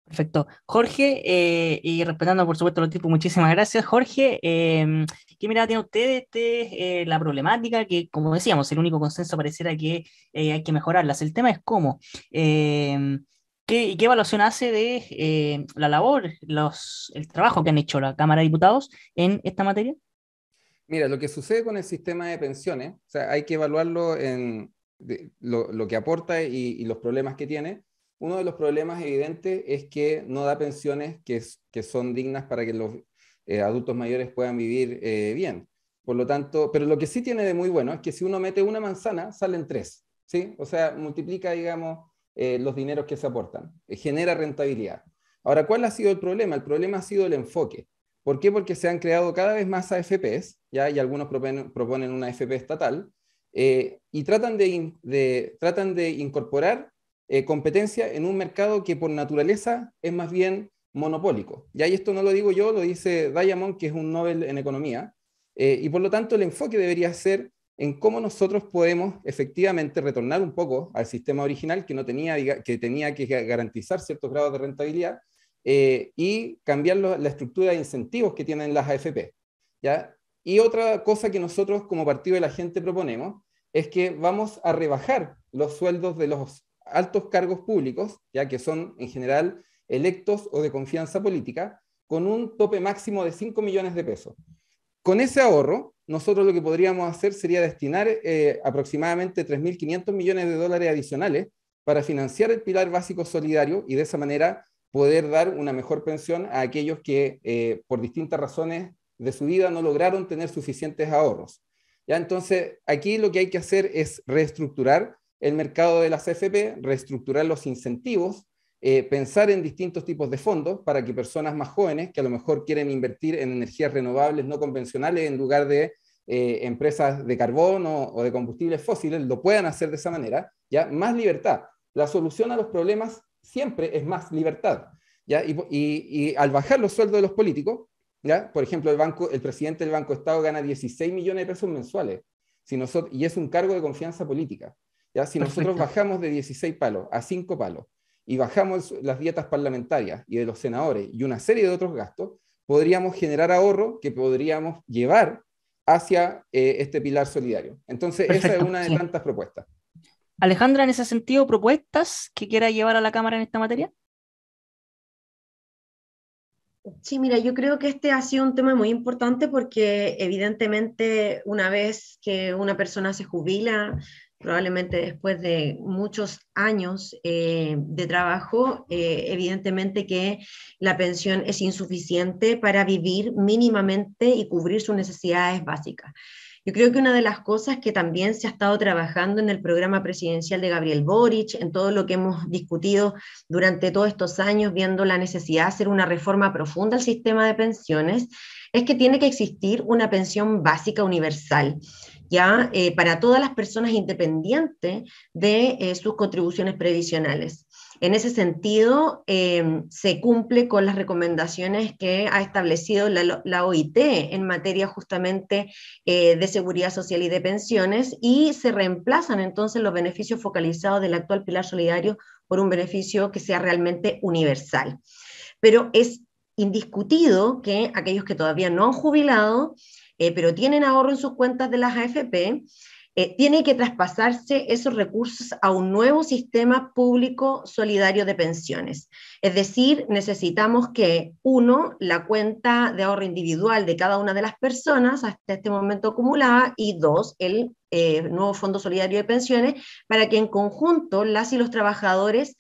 Perfecto. Jorge, y respetando por supuesto los tipos, muchísimas gracias. Jorge, ¿qué mirada tiene usted de la problemática que, como decíamos, el único consenso pareciera que hay que mejorarlas? El tema es cómo. ¿Qué evaluación hace de la labor, el trabajo que han hecho la Cámara de Diputados en esta materia? Mira, lo que sucede con el sistema de pensiones, o sea, hay que evaluarlo lo que aporta y los problemas que tiene. Uno de los problemas evidentes es que no da pensiones que son dignas para que los adultos mayores puedan vivir bien. Por lo tanto, pero lo que sí tiene de muy bueno es que si uno mete una manzana, salen tres, ¿sí? O sea, multiplica, digamos, los dineros que se aportan, genera rentabilidad. Ahora, ¿cuál ha sido el problema? El problema ha sido el enfoque. ¿Por qué? Porque se han creado cada vez más AFPs, ¿ya? Y algunos proponen una AFP estatal, y tratan de incorporar competencia en un mercado que por naturaleza es más bien monopólico. ¿Ya? Y esto no lo digo yo, lo dice Diamond, que es un Nobel en economía, y por lo tanto el enfoque debería ser en cómo nosotros podemos efectivamente retornar un poco al sistema original que tenía que garantizar ciertos grados de rentabilidad, y cambiar la estructura de incentivos que tienen las AFP. ¿Ya? Y otra cosa que nosotros como Partido de la Gente proponemos es que vamos a rebajar los sueldos de los altos cargos públicos, ya que son en general electos o de confianza política, con un tope máximo de 5 millones de pesos. Con ese ahorro, nosotros lo que podríamos hacer sería destinar aproximadamente 3.500 millones de dólares adicionales para financiar el pilar básico solidario y de esa manera poder dar una mejor pensión a aquellos que por distintas razones de su vida no lograron tener suficientes ahorros. ¿Ya? Entonces, aquí lo que hay que hacer es reestructurar el mercado de las AFP, reestructurar los incentivos, pensar en distintos tipos de fondos para que personas más jóvenes que a lo mejor quieren invertir en energías renovables no convencionales en lugar de empresas de carbón o de combustibles fósiles lo puedan hacer de esa manera, ¿ya? Más libertad. La solución a los problemas siempre es más libertad, ¿ya? Y al bajar los sueldos de los políticos, ¿ya? Por ejemplo, el presidente del Banco de Estado gana 16 millones de pesos mensuales y es un cargo de confianza política. ¿Ya? Si nosotros bajamos de 16 palos a 5 palos y bajamos las dietas parlamentarias y de los senadores y una serie de otros gastos, podríamos generar ahorro que podríamos llevar hacia este pilar solidario. Entonces, esa es una de tantas propuestas. Alejandra, en ese sentido, ¿propuestas que quiera llevar a la Cámara en esta materia? Sí, mira, yo creo que este ha sido un tema muy importante porque evidentemente una vez que una persona se jubila, probablemente después de muchos años de trabajo, evidentemente que la pensión es insuficiente para vivir mínimamente y cubrir sus necesidades básicas. Yo creo que una de las cosas que también se ha estado trabajando en el programa presidencial de Gabriel Boric, en todo lo que hemos discutido durante todos estos años, viendo la necesidad de hacer una reforma profunda al sistema de pensiones, es que tiene que existir una pensión básica universal, ya para todas las personas independientes de sus contribuciones previsionales. En ese sentido, se cumple con las recomendaciones que ha establecido la OIT en materia justamente de seguridad social y de pensiones, y se reemplazan entonces los beneficios focalizados del actual pilar solidario por un beneficio que sea realmente universal. Pero es indiscutido que aquellos que todavía no han jubilado, pero tienen ahorro en sus cuentas de las AFP, tiene que traspasarse esos recursos a un nuevo sistema público solidario de pensiones. Es decir, necesitamos que, uno, la cuenta de ahorro individual de cada una de las personas hasta este momento acumulada, y dos, el nuevo Fondo Solidario de Pensiones, para que en conjunto las y los trabajadores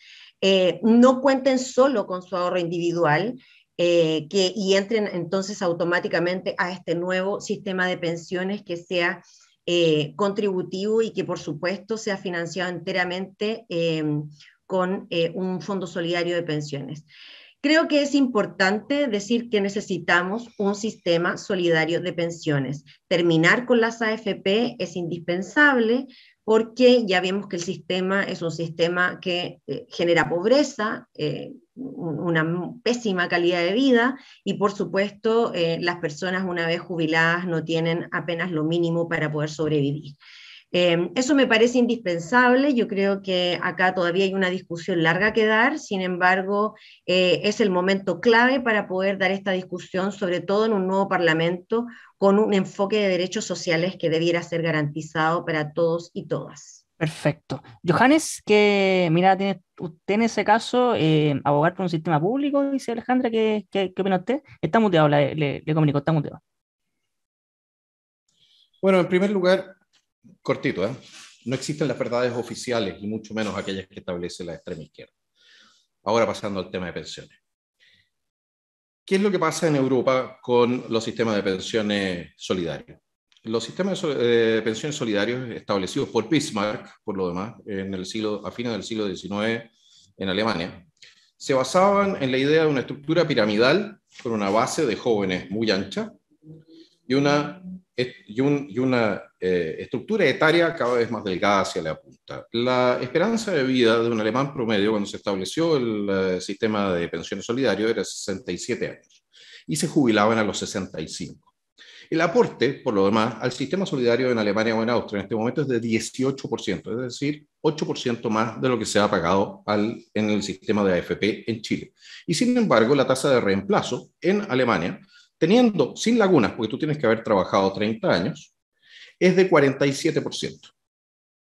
no cuenten solo con su ahorro individual, y entren entonces automáticamente a este nuevo sistema de pensiones que sea contributivo y que por supuesto sea financiado enteramente con un fondo solidario de pensiones. Creo que es importante decir que necesitamos un sistema solidario de pensiones. Terminar con las AFP es indispensable porque ya vemos que el sistema es un sistema que genera pobreza, una pésima calidad de vida y por supuesto las personas una vez jubiladas no tienen apenas lo mínimo para poder sobrevivir. Eso me parece indispensable, yo creo que acá todavía hay una discusión larga que dar, sin embargo, es el momento clave para poder dar esta discusión, sobre todo en un nuevo Parlamento, con un enfoque de derechos sociales que debiera ser garantizado para todos y todas. Perfecto. Johannes, que mira, tiene usted en ese caso abogar por un sistema público, dice Alejandra, ¿qué opina usted? Está muteado, le comunico, está muteado. Bueno, en primer lugar, cortito, no existen las verdades oficiales y mucho menos aquellas que establece la extrema izquierda. Ahora pasando al tema de pensiones. ¿Qué es lo que pasa en Europa con los sistemas de pensiones solidarios? Los sistemas de pensiones solidarios establecidos por Bismarck, por lo demás, a fines del siglo XIX en Alemania, se basaban en la idea de una estructura piramidal con una base de jóvenes muy ancha y una estructura etaria cada vez más delgada hacia la punta. La esperanza de vida de un alemán promedio cuando se estableció el sistema de pensiones solidarios era 67 años y se jubilaban a los 65. El aporte, por lo demás, al sistema solidario en Alemania o en Austria en este momento es de 18%, es decir, 8% más de lo que se ha pagado en el sistema de AFP en Chile. Y sin embargo, la tasa de reemplazo en Alemania, teniendo sin lagunas, porque tú tienes que haber trabajado 30 años, es de 47%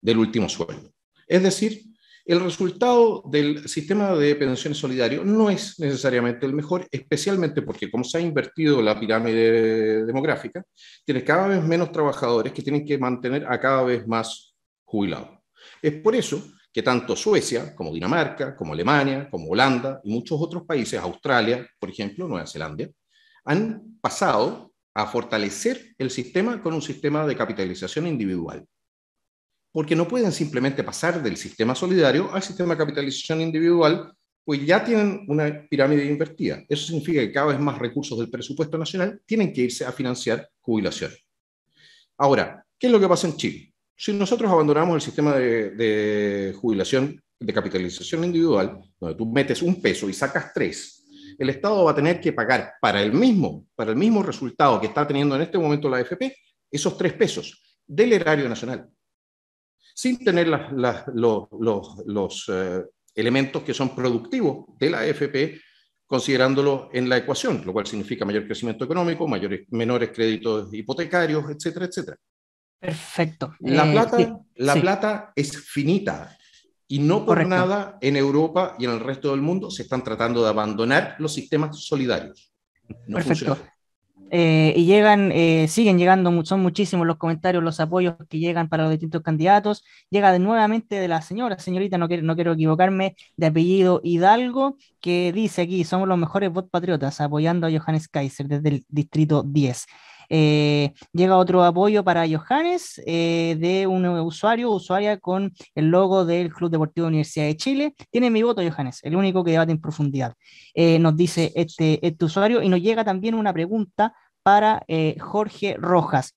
del último sueldo. Es decir, el resultado del sistema de pensiones solidario no es necesariamente el mejor, especialmente porque como se ha invertido la pirámide demográfica, tienes cada vez menos trabajadores que tienen que mantener a cada vez más jubilados. Es por eso que tanto Suecia, como Dinamarca, como Alemania, como Holanda y muchos otros países, Australia, por ejemplo, Nueva Zelanda, han pasado a fortalecer el sistema con un sistema de capitalización individual. Porque no pueden simplemente pasar del sistema solidario al sistema de capitalización individual, pues ya tienen una pirámide invertida. Eso significa que cada vez más recursos del presupuesto nacional tienen que irse a financiar jubilaciones. Ahora, ¿qué es lo que pasa en Chile? Si nosotros abandonamos el sistema de jubilación de capitalización individual, donde tú metes un peso y sacas 3, el Estado va a tener que pagar para el mismo resultado que está teniendo en este momento la AFP, esos 3 pesos del erario nacional, sin tener los elementos que son productivos de la AFP, considerándolo en la ecuación, lo cual significa mayor crecimiento económico, menores créditos hipotecarios, etcétera, etcétera. Perfecto. La plata es finita y no por Correcto. nada en Europa y en el resto del mundo se están tratando de abandonar los sistemas solidarios. No Perfecto. funciona. Y siguen llegando, son muchísimos los comentarios, los apoyos que llegan para los distintos candidatos. Llega nuevamente de la señorita, no quiero equivocarme, de apellido Hidalgo, que dice aquí, somos los mejores votos patriotas, apoyando a Johannes Kaiser desde el distrito 10. Llega otro apoyo para Johannes de un usuaria con el logo del Club Deportivo Universidad de Chile. Tiene mi voto, Johannes, el único que debate en profundidad. Nos dice este usuario, y nos llega también una pregunta para Jorge Rojas.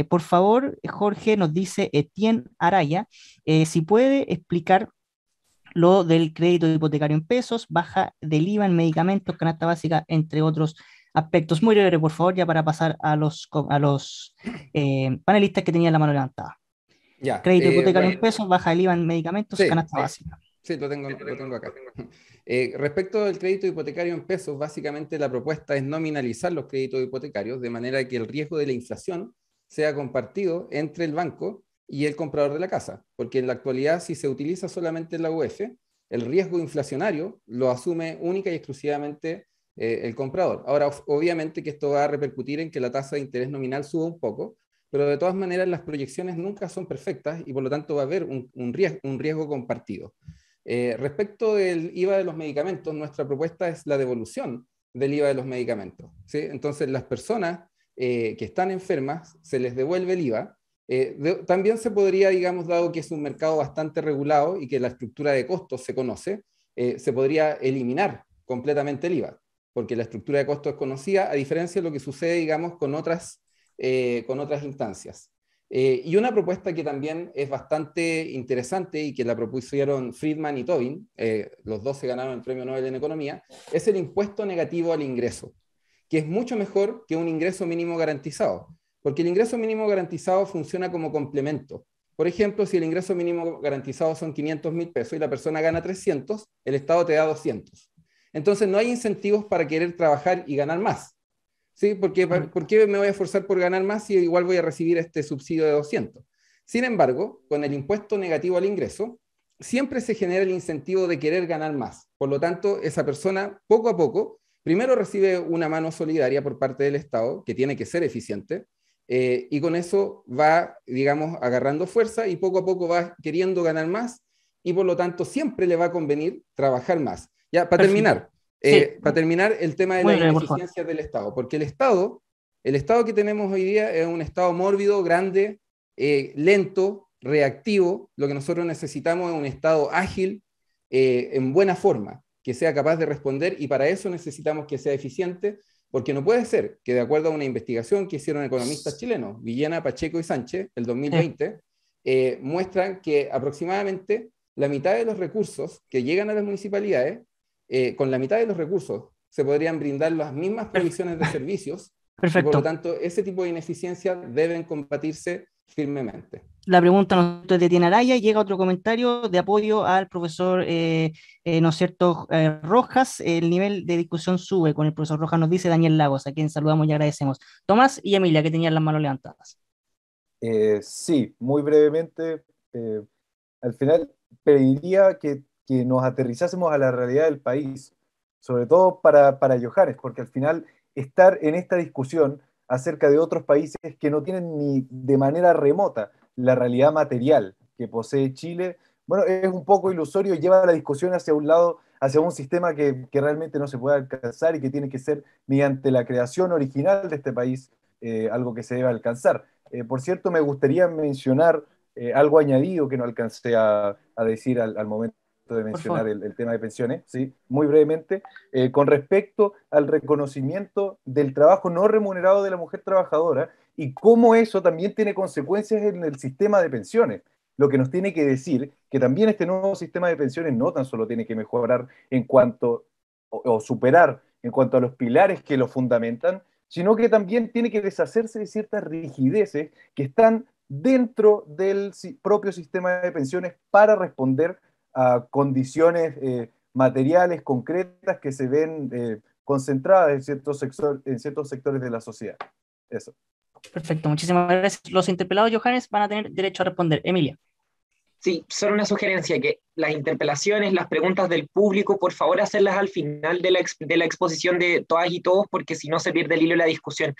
Por favor, Jorge, nos dice Etienne Araya, si puede explicar lo del crédito hipotecario en pesos, baja del IVA en medicamentos, canasta básica, entre otros aspectos. Muy breve, por favor, ya para pasar a los panelistas que tenían la mano levantada. Ya, Crédito hipotecario en bueno, pesos, baja el IVA en medicamentos, sí, canasta básica. Sí, lo tengo acá. Respecto al crédito hipotecario en pesos, básicamente la propuesta es nominalizar los créditos hipotecarios de manera que el riesgo de la inflación sea compartido entre el banco y el comprador de la casa, porque en la actualidad, si se utiliza solamente la UF, el riesgo inflacionario lo asume única y exclusivamente el comprador. Ahora, obviamente que esto va a repercutir en que la tasa de interés nominal suba un poco, pero de todas maneras las proyecciones nunca son perfectas y por lo tanto va a haber un riesgo compartido. Respecto del IVA de los medicamentos, nuestra propuesta es la devolución del IVA de los medicamentos, ¿sí? Entonces, las personas que están enfermas, se les devuelve el IVA. También se podría, digamos, dado que es un mercado bastante regulado y que la estructura de costos se conoce, se podría eliminar completamente el IVA, porque la estructura de costos es conocida, a diferencia de lo que sucede, digamos, con otras instancias. Y una propuesta que también es bastante interesante y que la propusieron Friedman y Tobin, los dos se ganaron el Premio Nobel en Economía, es el impuesto negativo al ingreso, que es mucho mejor que un ingreso mínimo garantizado, porque el ingreso mínimo garantizado funciona como complemento. Por ejemplo, si el ingreso mínimo garantizado son 500.000 pesos y la persona gana 300, el Estado te da 200. Entonces no hay incentivos para querer trabajar y ganar más. ¿Sí? ¿Por qué me voy a esforzar por ganar más si igual voy a recibir este subsidio de 200? Sin embargo, con el impuesto negativo al ingreso, siempre se genera el incentivo de querer ganar más. Por lo tanto, esa persona, poco a poco, primero recibe una mano solidaria por parte del Estado, que tiene que ser eficiente, y con eso va, digamos, agarrando fuerza y poco a poco va queriendo ganar más, y por lo tanto siempre le va a convenir trabajar más. Ya, para terminar. Para terminar, el tema de la ineficiencia del Estado, porque el Estado que tenemos hoy día es un Estado mórbido, grande, lento, reactivo. Lo que nosotros necesitamos es un Estado ágil, en buena forma, que sea capaz de responder, y para eso necesitamos que sea eficiente, porque no puede ser que, de acuerdo a una investigación que hicieron economistas chilenos, Villena, Pacheco y Sánchez, el 2020, muestran que aproximadamente la mitad de los recursos que llegan a las municipalidades, con la mitad de los recursos se podrían brindar las mismas provisiones de servicios. Perfecto. Y por lo tanto, ese tipo de ineficiencias deben combatirse firmemente. La pregunta no es de Tiene Araya, llega otro comentario de apoyo al profesor, ¿no es cierto?, Rojas. El nivel de discusión sube con el profesor Rojas, nos dice Daniel Lagos, a quien saludamos y agradecemos. Tomás y Emilia, que tenían las manos levantadas. Sí, muy brevemente, al final pediría que nos aterrizásemos a la realidad del país, sobre todo para Johannes, porque al final estar en esta discusión acerca de otros países que no tienen ni de manera remota la realidad material que posee Chile, bueno, es un poco ilusorio y lleva la discusión hacia un lado, hacia un sistema que realmente no se puede alcanzar y que tiene que ser mediante la creación original de este país, algo que se debe alcanzar. Por cierto, me gustaría mencionar algo añadido que no alcancé a decir al momento de mencionar el tema de pensiones, ¿sí? Muy brevemente, con respecto al reconocimiento del trabajo no remunerado de la mujer trabajadora y cómo eso también tiene consecuencias en el sistema de pensiones. Lo que nos tiene que decir que también este nuevo sistema de pensiones no tan solo tiene que mejorar en cuanto, o superar en cuanto a los pilares que lo fundamentan, sino que también tiene que deshacerse de ciertas rigideces que están dentro del propio sistema de pensiones para responder a condiciones materiales concretas que se ven concentradas en ciertos sectores de la sociedad. Eso. Perfecto, muchísimas gracias. Los interpelados, Johannes, van a tener derecho a responder. Emilia. Sí, solo una sugerencia, que las interpelaciones, las preguntas del público, por favor hacerlas al final de la exposición de todas y todos, porque si no se pierde el hilo de la discusión.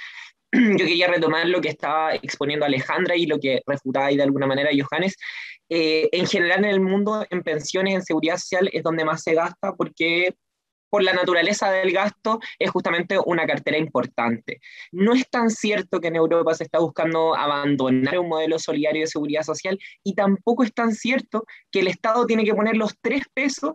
Yo quería retomar lo que estaba exponiendo Alejandra y lo que refutaba ahí de alguna manera Johannes. En general en el mundo, en pensiones, en seguridad social, es donde más se gasta, porque por la naturaleza del gasto es justamente una cartera importante. No es tan cierto que en Europa se está buscando abandonar un modelo solidario de seguridad social, y tampoco es tan cierto que el Estado tiene que poner los 3 pesos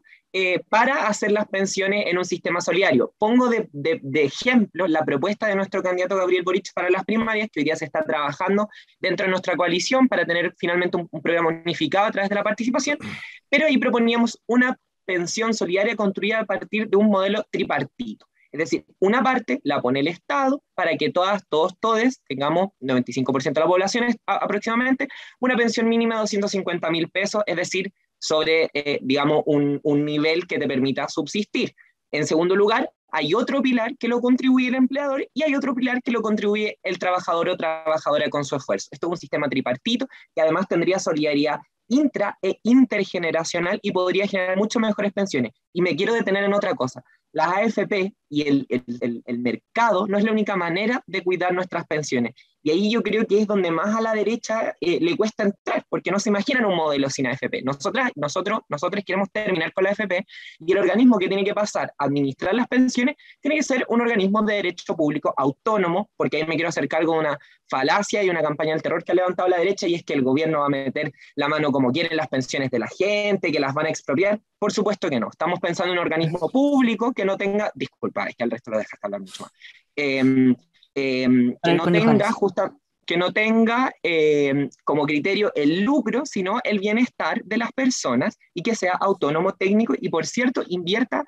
para hacer las pensiones en un sistema solidario. Pongo de ejemplo la propuesta de nuestro candidato Gabriel Boric para las primarias, que hoy día se está trabajando dentro de nuestra coalición para tener finalmente un programa unificado a través de la participación, pero ahí proponíamos una pensión solidaria construida a partir de un modelo tripartito. Es decir, una parte la pone el Estado para que todos, tengamos 95% de la población aproximadamente, una pensión mínima de 250.000 pesos, es decir, sobre, digamos, un nivel que te permita subsistir. En segundo lugar, hay otro pilar que lo contribuye el empleador y hay otro pilar que lo contribuye el trabajador o trabajadora con su esfuerzo. Esto es un sistema tripartito que además tendría solidaridad intra e intergeneracional y podría generar mucho mejores pensiones. Y me quiero detener en otra cosa. Las AFP y el mercado no es la única manera de cuidar nuestras pensiones. Y ahí yo creo que es donde más a la derecha le cuesta entrar, porque no se imaginan un modelo sin AFP. Nosotros queremos terminar con la AFP, y el organismo que tiene que pasar a administrar las pensiones tiene que ser un organismo de derecho público autónomo, porque ahí me quiero hacer cargo de una falacia y una campaña del terror que ha levantado la derecha, y es que el gobierno va a meter la mano como quiere en las pensiones de la gente, que las van a expropiar. Por supuesto que no. Estamos pensando en un organismo público que no tenga, disculpa, es que al resto lo dejaste hablar mucho más, que no tenga que no tenga como criterio el lucro, sino el bienestar de las personas y que sea autónomo, técnico y, por cierto, invierta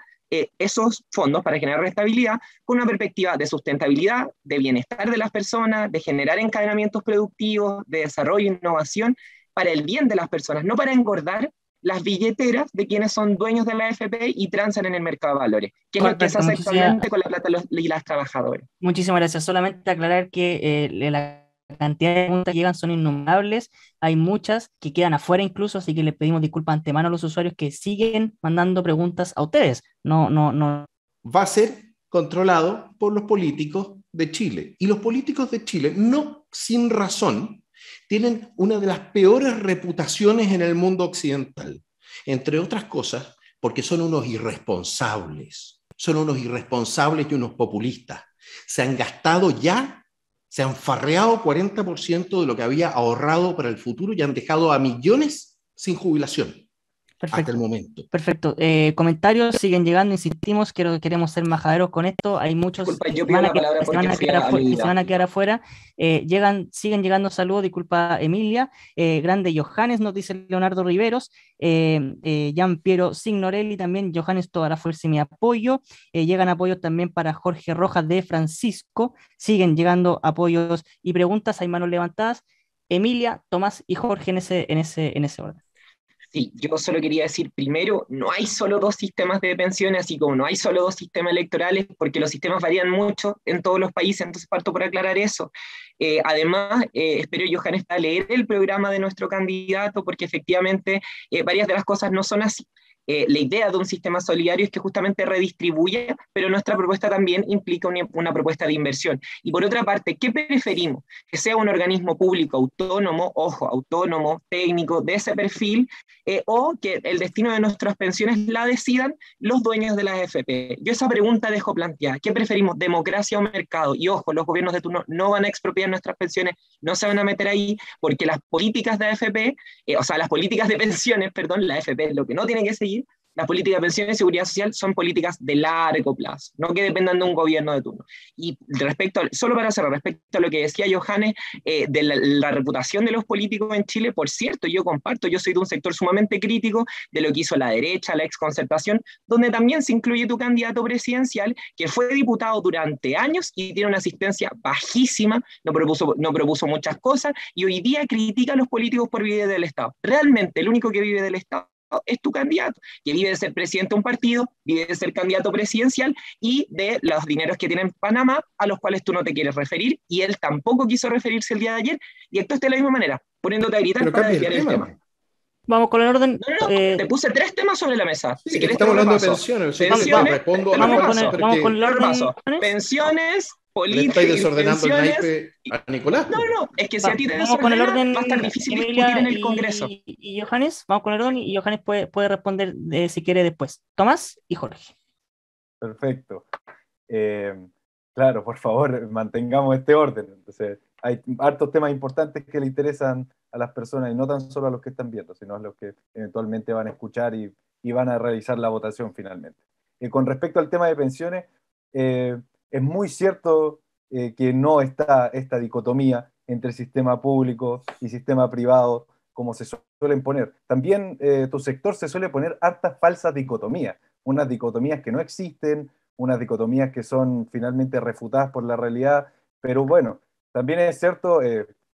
esos fondos para generar rentabilidad con una perspectiva de sustentabilidad, de bienestar de las personas, de generar encadenamientos productivos, de desarrollo e innovación para el bien de las personas, no para engordar las billeteras de quienes son dueños de la AFP y transan en el mercado de valores, que es lo que se Correcto, hace actualmente con la plata y las trabajadoras. muchísimas gracias. Solamente aclarar que la cantidad de preguntas que llegan son innumerables. Hay muchas que quedan afuera incluso, así que les pedimos disculpas antemano a los usuarios que siguen mandando preguntas a ustedes. No, no, no. Va a ser controlado por los políticos de Chile. Y los políticos de Chile, no sin razón, tienen una de las peores reputaciones en el mundo occidental. Entre otras cosas, porque son unos irresponsables. Son unos irresponsables y unos populistas. Se han gastado ya, se han farreado 40% de lo que había ahorrado para el futuro y han dejado a millones sin jubilación. Hasta el Perfecto. momento. Perfecto. Comentarios siguen llegando, insistimos, queremos ser majaderos con esto. Hay muchos Disculpa, que yo se pido van a la palabra que se van porque a fui quedar a mi que se van a vida. quedar afuera. Siguen llegando saludos, disculpa Emilia. Grande Johannes, nos dice Leonardo Riveros. Gian Piero Signorelli también. Johannes, toda la fuerza y mi apoyo. Llegan apoyos también para Jorge Rojas de Francisco. Siguen llegando apoyos y preguntas. Hay manos levantadas. Emilia, Tomás y Jorge en ese orden. Sí, yo solo quería decir, primero, no hay solo dos sistemas de pensiones, así como no hay solo dos sistemas electorales, porque los sistemas varían mucho en todos los países, entonces parto por aclarar eso. Además, espero, Johannes, a leer el programa de nuestro candidato, porque efectivamente varias de las cosas no son así. La idea de un sistema solidario es que justamente redistribuya, pero nuestra propuesta también implica una propuesta de inversión. Y por otra parte, ¿qué preferimos? Que sea un organismo público autónomo, ojo, autónomo, técnico, de ese perfil, o que el destino de nuestras pensiones la decidan los dueños de las AFP. Yo esa pregunta dejo planteada. ¿Qué preferimos, democracia o mercado? Y ojo, los gobiernos de turno no van a expropiar nuestras pensiones, no se van a meter ahí, porque las políticas de AFP, las políticas de pensiones, perdón, la AFP es lo que no tiene que seguir. Las políticas de pensiones y seguridad social son políticas de largo plazo, no que dependan de un gobierno de turno. Y solo para cerrar, respecto a lo que decía Johannes, de la reputación de los políticos en Chile, por cierto, yo comparto, yo soy de un sector sumamente crítico de lo que hizo la derecha, la exconcertación, donde también se incluye tu candidato presidencial, que fue diputado durante años y tiene una asistencia bajísima, no propuso muchas cosas, y hoy día critica a los políticos por vivir del Estado. Realmente, el único que vive del Estado es tu candidato, que vive de ser presidente de un partido, vive de ser candidato presidencial y de los dineros que tiene en Panamá, a los cuales tú no te quieres referir, y él tampoco quiso referirse el día de ayer, y actuaste de la misma manera, poniéndote a gritar Pero para cambia desviar el tema. Vamos con el orden. No, te puse 3 temas sobre la mesa. Sí, Si querés, estamos hablando de repaso. pensiones. Pensiones, respondo te lo vamos con el orden. repaso. Pensiones, ¿Le políticas estáis y desordenando el pensiones. naipe a Nicolás? No, es que si a ti te Vamos con el desordena, orden, va a estar difícil Emilia discutir en el Congreso. y Johannes. Vamos con el orden y Johannes puede responder si quiere después. Tomás y Jorge. Perfecto. Claro, por favor, mantengamos este orden. Entonces, hay hartos temas importantes que le interesan a las personas y no tan solo a los que están viendo, sino a los que eventualmente van a escuchar y van a realizar la votación finalmente. Con respecto al tema de pensiones, es muy cierto que no está esta dicotomía entre sistema público y sistema privado como se suelen poner. También tu sector se suele poner hartas falsas dicotomías, unas dicotomías que no existen, unas dicotomías que son finalmente refutadas por la realidad, pero bueno, también es cierto,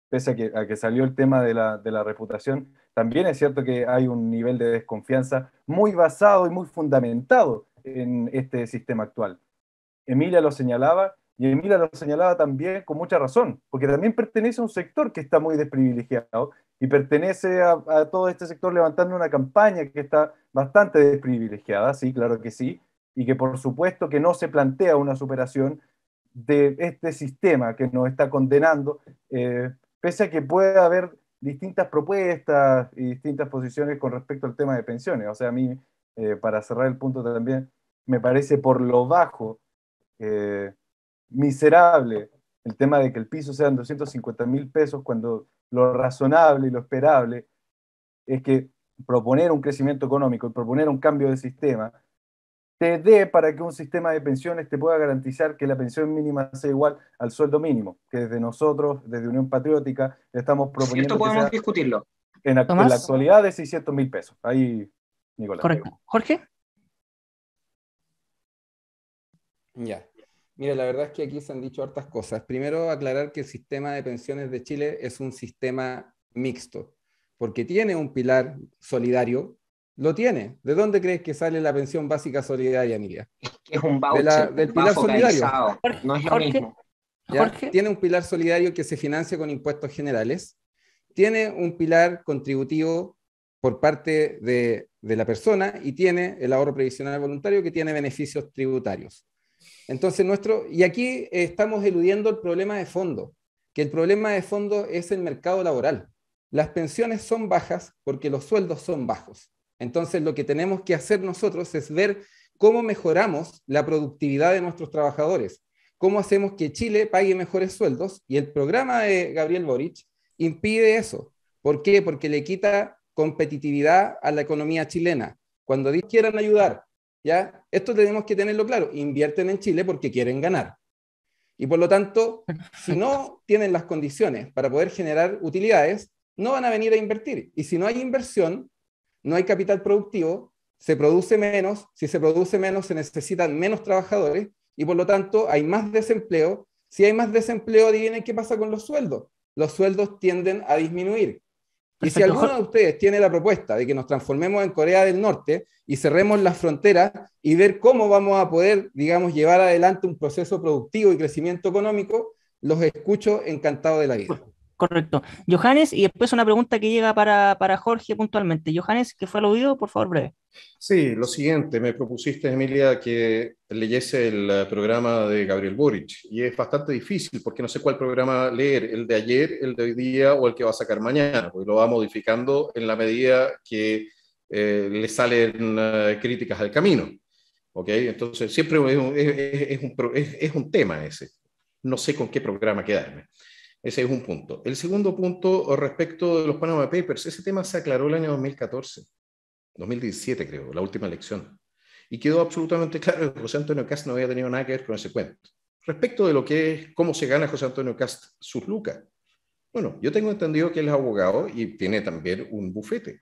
pese a que salió el tema de la reputación, también es cierto que hay un nivel de desconfianza muy basado y muy fundamentado en este sistema actual. Emilia lo señalaba, y Emilia lo señalaba también con mucha razón, porque también pertenece a un sector que está muy desprivilegiado y pertenece a todo este sector levantando una campaña que está bastante desprivilegiada, sí, claro que sí, y que por supuesto que no se plantea una superación de este sistema que nos está condenando, pese a que puede haber distintas propuestas y distintas posiciones con respecto al tema de pensiones. O sea, a mí, para cerrar el punto también, me parece por lo bajo, miserable, el tema de que el piso sean 250.000 pesos, cuando lo razonable y lo esperable es que proponer un crecimiento económico y proponer un cambio de sistema te dé para que un sistema de pensiones te pueda garantizar que la pensión mínima sea igual al sueldo mínimo, que desde nosotros, desde Unión Patriótica, estamos ¿Cierto? proponiendo que Podemos sea discutirlo. en la Tomás, actualidad de 600.000 pesos. Ahí, Nicolás. correcto. Jorge, Ya. Mira, la verdad es que aquí se han dicho hartas cosas. Primero, aclarar que el sistema de pensiones de Chile es un sistema mixto, porque tiene un pilar solidario, lo tiene. ¿De dónde crees que sale la pensión básica solidaria, Emilia? Que es un voucher, Del va pilar solidario. focalizado, no es lo Jorge, mismo. ¿Ya? Jorge, Tiene un pilar solidario que se financia con impuestos generales, tiene un pilar contributivo por parte de la persona y tiene el ahorro previsional voluntario que tiene beneficios tributarios. Entonces, y aquí estamos eludiendo el problema de fondo, que el problema de fondo es el mercado laboral. Las pensiones son bajas porque los sueldos son bajos. Entonces, lo que tenemos que hacer nosotros es ver cómo mejoramos la productividad de nuestros trabajadores, cómo hacemos que Chile pague mejores sueldos, y el programa de Gabriel Boric impide eso. ¿Por qué? Porque le quita competitividad a la economía chilena. Cuando quieran ayudar, ¿ya? Esto tenemos que tenerlo claro, invierten en Chile porque quieren ganar. Y por lo tanto, si no tienen las condiciones para poder generar utilidades, no van a venir a invertir. Y si no hay inversión, no hay capital productivo, se produce menos, si se produce menos se necesitan menos trabajadores y por lo tanto hay más desempleo. Si hay más desempleo, adivinen qué pasa con los sueldos. Los sueldos tienden a disminuir. Y si perfecto. alguno de ustedes tiene la propuesta de que nos transformemos en Corea del Norte y cerremos las fronteras y ver cómo vamos a poder, digamos, llevar adelante un proceso productivo y crecimiento económico, los escucho encantado de la vida. Correcto. Johannes, y después una pregunta que llega para Jorge puntualmente. Johannes, ¿qué fue aludido? Por favor, breve. Sí, lo siguiente, me propusiste, Emilia, que leyese el programa de Gabriel Boric, y es bastante difícil porque no sé cuál programa leer, el de ayer, el de hoy día o el que va a sacar mañana, porque lo va modificando en la medida que le salen críticas al camino. ¿Ok? Entonces, siempre es un tema ese. No sé con qué programa quedarme. Ese es un punto. El segundo punto, respecto de los Panama Papers, ese tema se aclaró el año 2014. 2017 creo, la última elección. Y quedó absolutamente claro que José Antonio Kast no había tenido nada que ver con ese cuento. Respecto de lo que es, cómo se gana José Antonio Kast sus lucas. Bueno, yo tengo entendido que él es abogado y tiene también un bufete.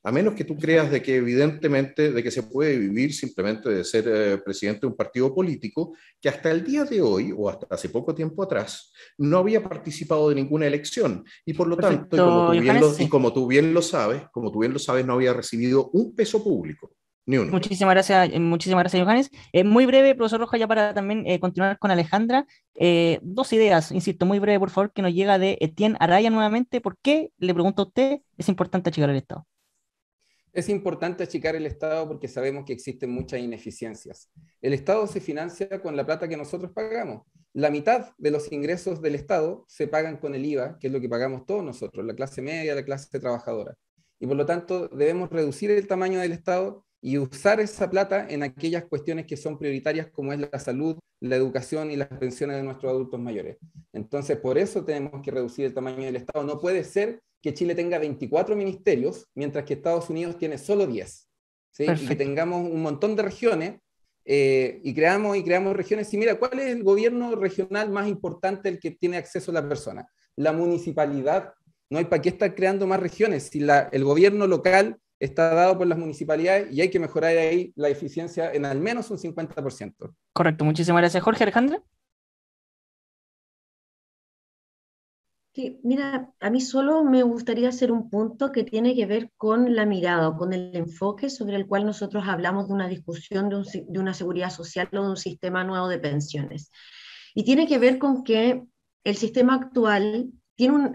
A menos que tú creas de que evidentemente de que se puede vivir simplemente de ser presidente de un partido político que hasta el día de hoy o hasta hace poco tiempo atrás no había participado de ninguna elección y por lo tanto, Perfecto, Johannes, sí. como tú bien lo sabes, no había recibido un peso público, ni uno. Muchísimas gracias, Johannes. Muy breve, profesor Rojas, ya para también continuar con Alejandra. Dos ideas, insisto, muy breve, por favor, que nos llega de Etienne Araya nuevamente. ¿Por qué, le pregunto a usted, es importante achicar el Estado? Es importante achicar el Estado porque sabemos que existen muchas ineficiencias. El Estado se financia con la plata que nosotros pagamos. La mitad de los ingresos del Estado se pagan con el IVA, que es lo que pagamos todos nosotros, la clase media, la clase trabajadora. Y por lo tanto debemos reducir el tamaño del Estado y usar esa plata en aquellas cuestiones que son prioritarias, como es la salud, la educación y las pensiones de nuestros adultos mayores. Entonces, por eso tenemos que reducir el tamaño del Estado. No puede ser que Chile tenga 24 ministerios, mientras que Estados Unidos tiene solo 10. ¿Sí? Y que tengamos un montón de regiones y creamos regiones. Y mira, ¿cuál es el gobierno regional más importante al que tiene acceso la persona? La municipalidad. No hay para qué estar creando más regiones si el gobierno local está dado por las municipalidades y hay que mejorar ahí la eficiencia en al menos un 50%. Correcto, muchísimas gracias. Jorge, Alejandra. Sí, mira, a mí solo me gustaría hacer un punto que tiene que ver con la mirada o con el enfoque sobre el cual nosotros hablamos de una discusión de una seguridad social o de un sistema nuevo de pensiones. Y tiene que ver con que el sistema actual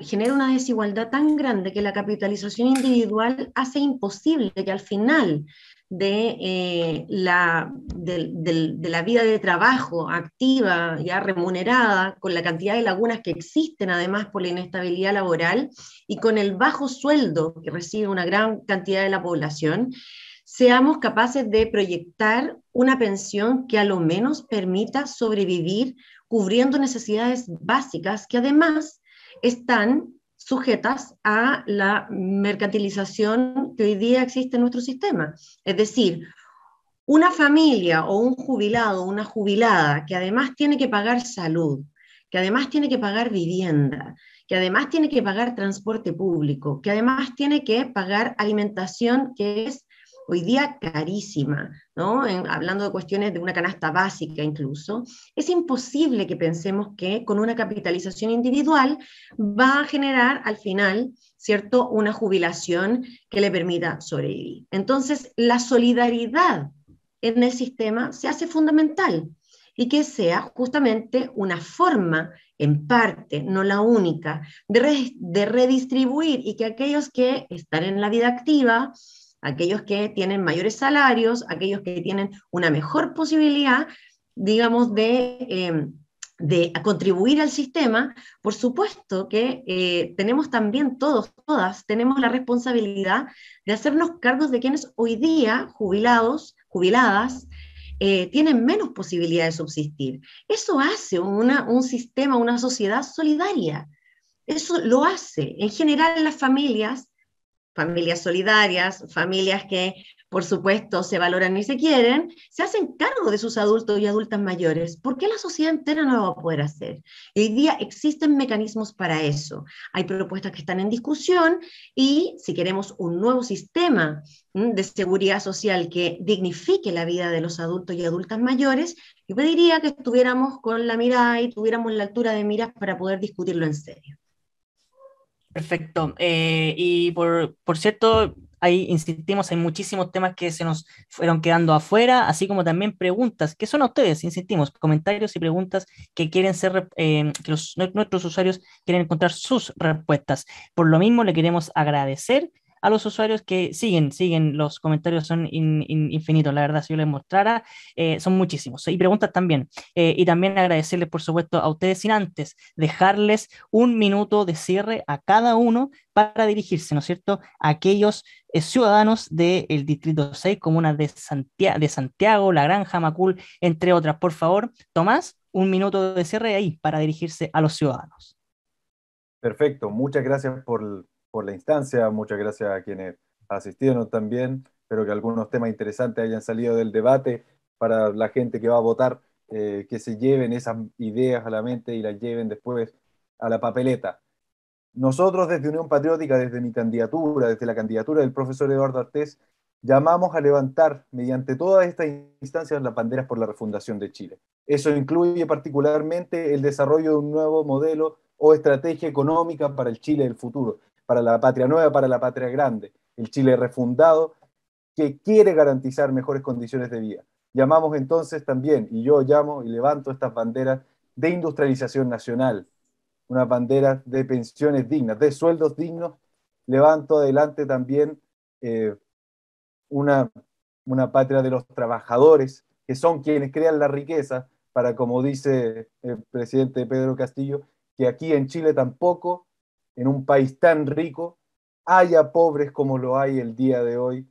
genera una desigualdad tan grande que la capitalización individual hace imposible que al final de la vida de trabajo activa, ya remunerada, con la cantidad de lagunas que existen además por la inestabilidad laboral y con el bajo sueldo que recibe una gran cantidad de la población, seamos capaces de proyectar una pensión que a lo menos permita sobrevivir cubriendo necesidades básicas que además están sujetas a la mercantilización que hoy día existe en nuestro sistema. Es decir, una familia o un jubilado o una jubilada que además tiene que pagar salud, que además tiene que pagar vivienda, que además tiene que pagar transporte público, que además tiene que pagar alimentación, que es hoy día carísima, ¿no? Hablando de cuestiones de una canasta básica incluso, es imposible que pensemos que con una capitalización individual va a generar al final, ¿cierto?, una jubilación que le permita sobrevivir. Entonces, la solidaridad en el sistema se hace fundamental y que sea justamente una forma, en parte, no la única, de redistribuir y que aquellos que están en la vida activa, aquellos que tienen mayores salarios, aquellos que tienen una mejor posibilidad, digamos, de contribuir al sistema, por supuesto que tenemos también todas, tenemos la responsabilidad de hacernos cargos de quienes hoy día, jubilados, jubiladas, tienen menos posibilidad de subsistir. Eso hace un sistema, una sociedad solidaria. Eso lo hace, en general, las familias solidarias, familias que por supuesto se valoran y se quieren, se hacen cargo de sus adultos y adultas mayores. ¿Por qué la sociedad entera no lo va a poder hacer? Y hoy día existen mecanismos para eso. Hay propuestas que están en discusión y si queremos un nuevo sistema de seguridad social que dignifique la vida de los adultos y adultas mayores, yo pediría que estuviéramos con la mirada y tuviéramos la altura de miras para poder discutirlo en serio. Perfecto. Y por cierto, ahí insistimos, hay muchísimos temas que se nos fueron quedando afuera, así como también preguntas, que son a ustedes, insistimos, comentarios y preguntas que quieren ser, que nuestros usuarios quieren encontrar sus respuestas. Por lo mismo, le queremos agradecer a los usuarios que siguen, los comentarios son infinitos, la verdad, si yo les mostrara, son muchísimos, y preguntas también, y también agradecerles, por supuesto, a ustedes, sin antes dejarles un minuto de cierre a cada uno para dirigirse, ¿no es cierto?, a aquellos ciudadanos del Distrito 6, comunas de Santiago, La Granja, Macul, entre otras. Por favor, Tomás, un minuto de cierre ahí para dirigirse a los ciudadanos. Perfecto, muchas gracias por la instancia, muchas gracias a quienes asistieron también. Espero que algunos temas interesantes hayan salido del debate para la gente que va a votar, que se lleven esas ideas a la mente y las lleven después a la papeleta. Nosotros desde Unión Patriótica, desde mi candidatura, desde la candidatura del profesor Eduardo Artés, llamamos a levantar mediante todas estas instancias las banderas por la refundación de Chile. Eso incluye particularmente el desarrollo de un nuevo modelo o estrategia económica para el Chile del futuro, para la patria nueva, para la patria grande, el Chile refundado que quiere garantizar mejores condiciones de vida. Llamamos entonces también, y yo llamo y levanto estas banderas de industrialización nacional, unas banderas de pensiones dignas, de sueldos dignos. Levanto adelante también una patria de los trabajadores, que son quienes crean la riqueza, para, como dice el presidente Pedro Castillo, que aquí en Chile tampoco, en un país tan rico, haya pobres como lo hay el día de hoy,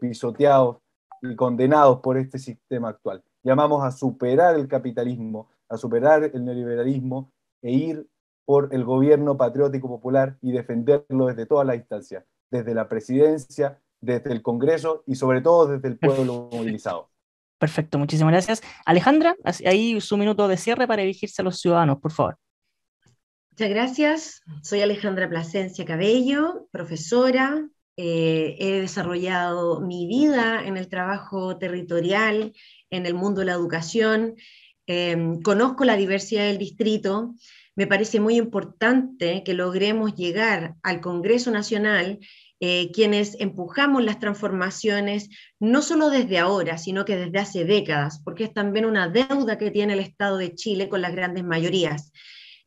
pisoteados y condenados por este sistema actual. Llamamos a superar el capitalismo, a superar el neoliberalismo e ir por el gobierno patriótico popular y defenderlo desde todas las instancias, desde la presidencia, desde el Congreso y sobre todo desde el pueblo movilizado. Perfecto, muchísimas gracias. Alejandra, ahí su minuto de cierre para dirigirse a los ciudadanos, por favor. Muchas gracias. Soy Alejandra Plasencia Cabello, profesora. He desarrollado mi vida en el trabajo territorial, en el mundo de la educación. Conozco la diversidad del distrito. Me parece muy importante que logremos llegar al Congreso Nacional, quienes empujamos las transformaciones, no solo desde ahora, sino que desde hace décadas, porque es también una deuda que tiene el Estado de Chile con las grandes mayorías.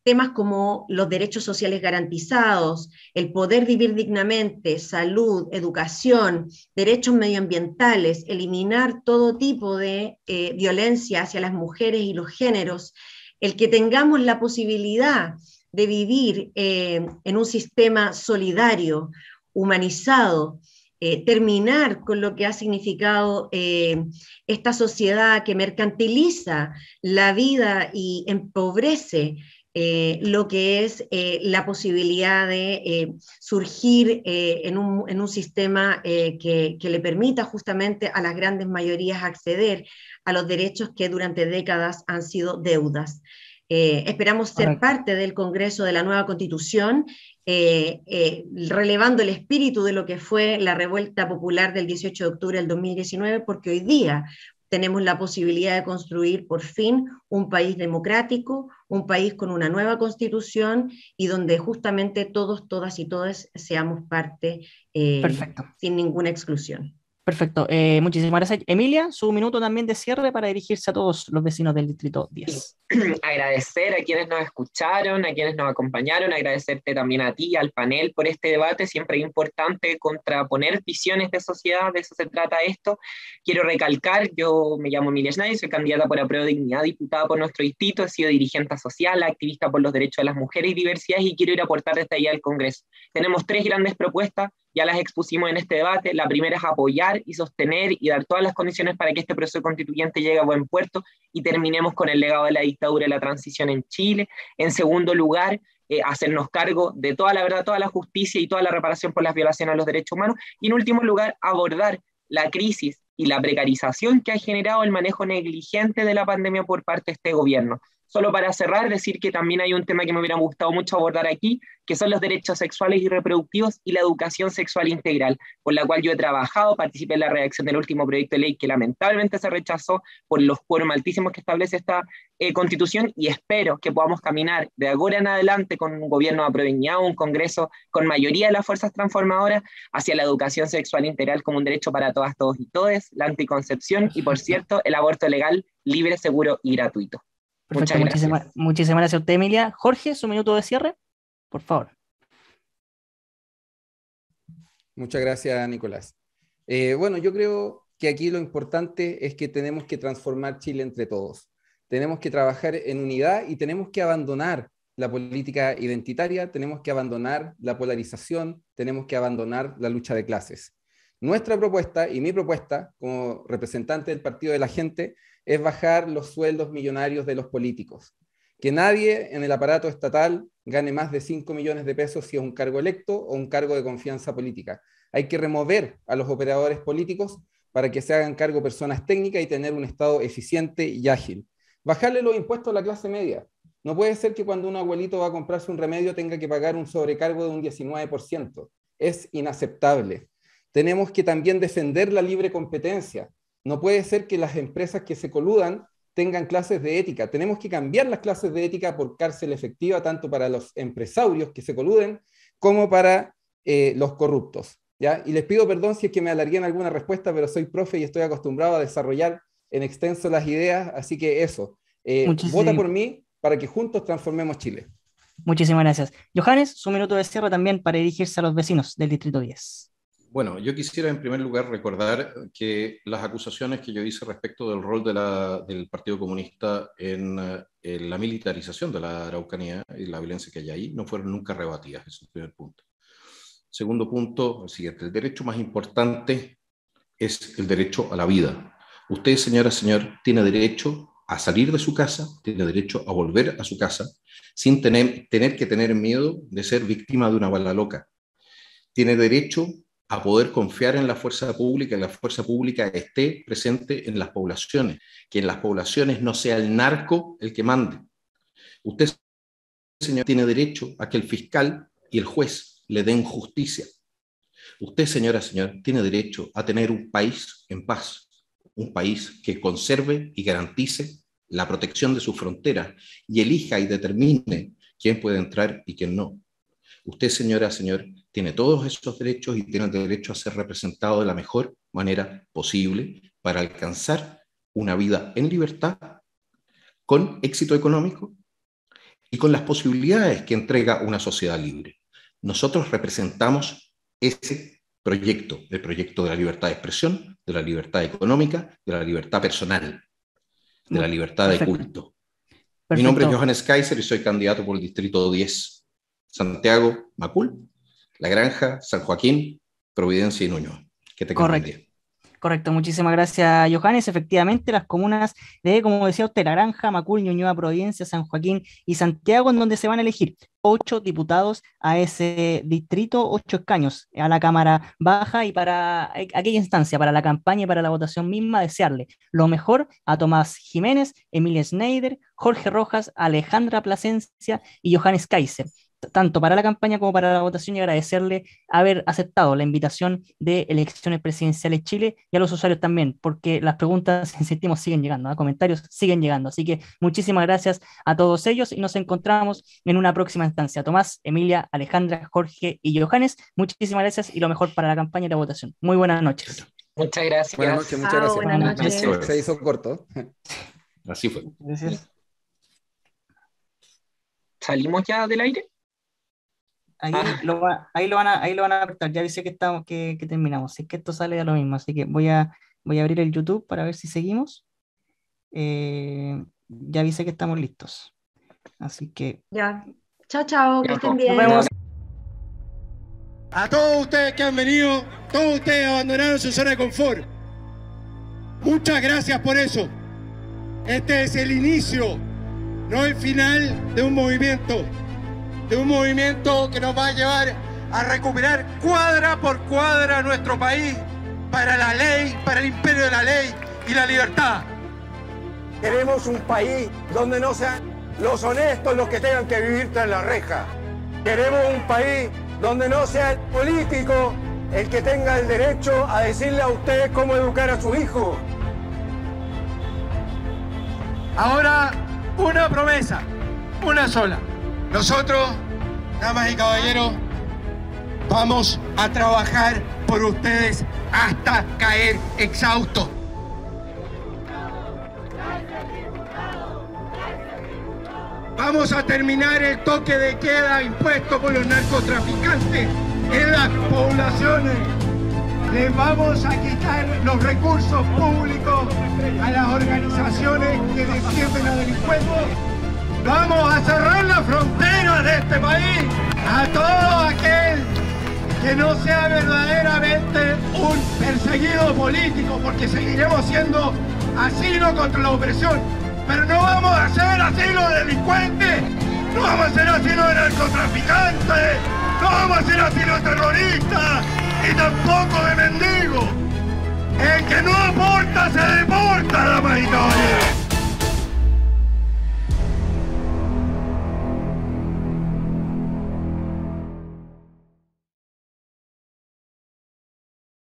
Temas como los derechos sociales garantizados, el poder vivir dignamente, salud, educación, derechos medioambientales, eliminar todo tipo de violencia hacia las mujeres y los géneros, el que tengamos la posibilidad de vivir en un sistema solidario, humanizado, terminar con lo que ha significado esta sociedad que mercantiliza la vida y empobrece lo que es la posibilidad de surgir en un sistema que le permita justamente a las grandes mayorías acceder a los derechos que durante décadas han sido deudas. Esperamos ser parte del Congreso de la nueva Constitución, relevando el espíritu de lo que fue la revuelta popular del 18 de octubre del 2019, porque hoy día tenemos la posibilidad de construir por fin un país democrático, un país con una nueva constitución y donde justamente todos, todas y todos seamos parte sin ninguna exclusión. Perfecto, muchísimas gracias. Emilia, su minuto también de cierre para dirigirse a todos los vecinos del Distrito 10. Agradecer a quienes nos escucharon, a quienes nos acompañaron, agradecerte también a ti, al panel por este debate, siempre es importante contraponer visiones de sociedad, de eso se trata esto. Quiero recalcar, yo me llamo Emilia Schneider, soy candidata por Apruebo Dignidad, diputada por nuestro distrito, he sido dirigente social, activista por los derechos de las mujeres y diversidad y quiero ir a aportar desde allá al Congreso. Tenemos 3 grandes propuestas, ya las expusimos en este debate. La primera es apoyar y sostener y dar todas las condiciones para que este proceso constituyente llegue a buen puerto y terminemos con el legado de la dictadura y la transición en Chile. En segundo lugar, hacernos cargo de toda la verdad, toda la justicia y toda la reparación por las violaciones a los derechos humanos. Y en último lugar, abordar la crisis y la precarización que ha generado el manejo negligente de la pandemia por parte de este gobierno. Solo para cerrar, decir que también hay un tema que me hubiera gustado mucho abordar aquí, que son los derechos sexuales y reproductivos y la educación sexual integral, por la cual yo he trabajado, participé en la redacción del último proyecto de ley que lamentablemente se rechazó por los quórum altísimos que establece esta constitución y espero que podamos caminar de ahora en adelante con un gobierno de Apruebo Dignidad, un Congreso con mayoría de las fuerzas transformadoras hacia la educación sexual integral como un derecho para todas, todos y todes, la anticoncepción y, por cierto, el aborto legal, libre, seguro y gratuito. Perfecto, muchísimas gracias a usted, Emilia. Jorge, su minuto de cierre, por favor. Muchas gracias, Nicolás. Bueno, yo creo que aquí lo importante es que tenemos que transformar Chile entre todos. Tenemos que trabajar en unidad y tenemos que abandonar la política identitaria, tenemos que abandonar la polarización, tenemos que abandonar la lucha de clases. Nuestra propuesta y mi propuesta como representante del Partido de la Gente es bajar los sueldos millonarios de los políticos. Que nadie en el aparato estatal gane más de 5 millones de pesos si es un cargo electo o un cargo de confianza política. Hay que remover a los operadores políticos para que se hagan cargo personas técnicas y tener un Estado eficiente y ágil. Bajarle los impuestos a la clase media. No puede ser que cuando un abuelito va a comprarse un remedio tenga que pagar un sobrecargo de un 19%. Es inaceptable. Tenemos que también defender la libre competencia. No puede ser que las empresas que se coludan tengan clases de ética. Tenemos que cambiar las clases de ética por cárcel efectiva, tanto para los empresarios que se coluden como para los corruptos, ¿ya? Y les pido perdón si es que me alargué en alguna respuesta, pero soy profe y estoy acostumbrado a desarrollar en extenso las ideas, así que eso. Vota por mí para que juntos transformemos Chile. Muchísimas gracias. Johannes, su minuto de cierre también para dirigirse a los vecinos del Distrito 10. Bueno, yo quisiera en primer lugar recordar que las acusaciones que yo hice respecto del rol del Partido Comunista en la militarización de la Araucanía y la violencia que hay ahí no fueron nunca rebatidas. Ese es el primer punto. Segundo punto, el siguiente: el derecho más importante es el derecho a la vida. Usted, señora, señor, tiene derecho a salir de su casa, tiene derecho a volver a su casa sin tener que tener miedo de ser víctima de una bala loca. Tiene derecho a poder confiar en la fuerza pública, y la fuerza pública esté presente en las poblaciones, que en las poblaciones no sea el narco el que mande. Usted, señor, tiene derecho a que el fiscal y el juez le den justicia. Usted, señora, señor, tiene derecho a tener un país en paz, un país que conserve y garantice la protección de sus fronteras y elija y determine quién puede entrar y quién no. Usted, señora, señor, tiene todos esos derechos y tiene el derecho a ser representado de la mejor manera posible para alcanzar una vida en libertad, con éxito económico y con las posibilidades que entrega una sociedad libre. Nosotros representamos ese proyecto, el proyecto de la libertad de expresión, de la libertad económica, de la libertad personal, de la libertad de culto. Perfecto. Mi nombre es Johannes Kaiser y soy candidato por el Distrito 10. Santiago, Macul, La Granja, San Joaquín, Providencia y Ñuñoa. Que tengan buen día. Correcto, muchísimas gracias, Johannes. Efectivamente, las comunas de, como decía usted, La Granja, Macul, Ñuñoa, Providencia, San Joaquín y Santiago, en donde se van a elegir 8 diputados a ese distrito, 8 escaños a la Cámara Baja, y para aquella instancia, para la campaña y para la votación misma, desearle lo mejor a Tomás Jiménez, Emilia Schneider, Jorge Rojas, Alejandra Plasencia y Johannes Kaiser, tanto para la campaña como para la votación, y agradecerle haber aceptado la invitación de Elecciones Presidenciales Chile, y a los usuarios también, porque las preguntas, insistimos, siguen llegando, comentarios siguen llegando. Así que muchísimas gracias a todos ellos y nos encontramos en una próxima instancia. Tomás, Emilia, Alejandra, Jorge y Johannes, muchísimas gracias y lo mejor para la campaña y la votación. Muy buenas noches. Muchas gracias. Buenas noches, muchas gracias. Buenas noches. Se hizo corto. Así fue. Gracias. ¿Salimos ya del aire? Ahí lo van a apretar. Ya dice que estamos, que terminamos. Si es que esto sale a lo mismo, así que voy a abrir el YouTube para ver si seguimos. Ya dice que estamos listos. Así que Ya. Chao, chao, que Ya, estén nos bien. vemos. A todos ustedes que han venido, todos ustedes abandonaron su zona de confort. Muchas gracias por eso. Este es el inicio, no el final de un movimiento que nos va a llevar a recuperar cuadra por cuadra nuestro país para la ley, para el imperio de la ley y la libertad. Queremos un país donde no sean los honestos los que tengan que vivir tras la reja. Queremos un país donde no sea el político el que tenga el derecho a decirle a ustedes cómo educar a su hijo. Ahora, una promesa, una sola. Nosotros, damas y caballeros, vamos a trabajar por ustedes hasta caer exhaustos. Vamos a terminar el toque de queda impuesto por los narcotraficantes en las poblaciones. Les vamos a quitar los recursos públicos a las organizaciones que defienden a delincuentes. Vamos a cerrar la frontera de este país a todo aquel que no sea verdaderamente un perseguido político, porque seguiremos siendo asilo contra la opresión. Pero no vamos a ser asilo de delincuentes, no vamos a ser asilo de narcotraficantes, no vamos a ser asilo de terroristas y tampoco de mendigos. El que no aporta se deporta, damas y caballeros.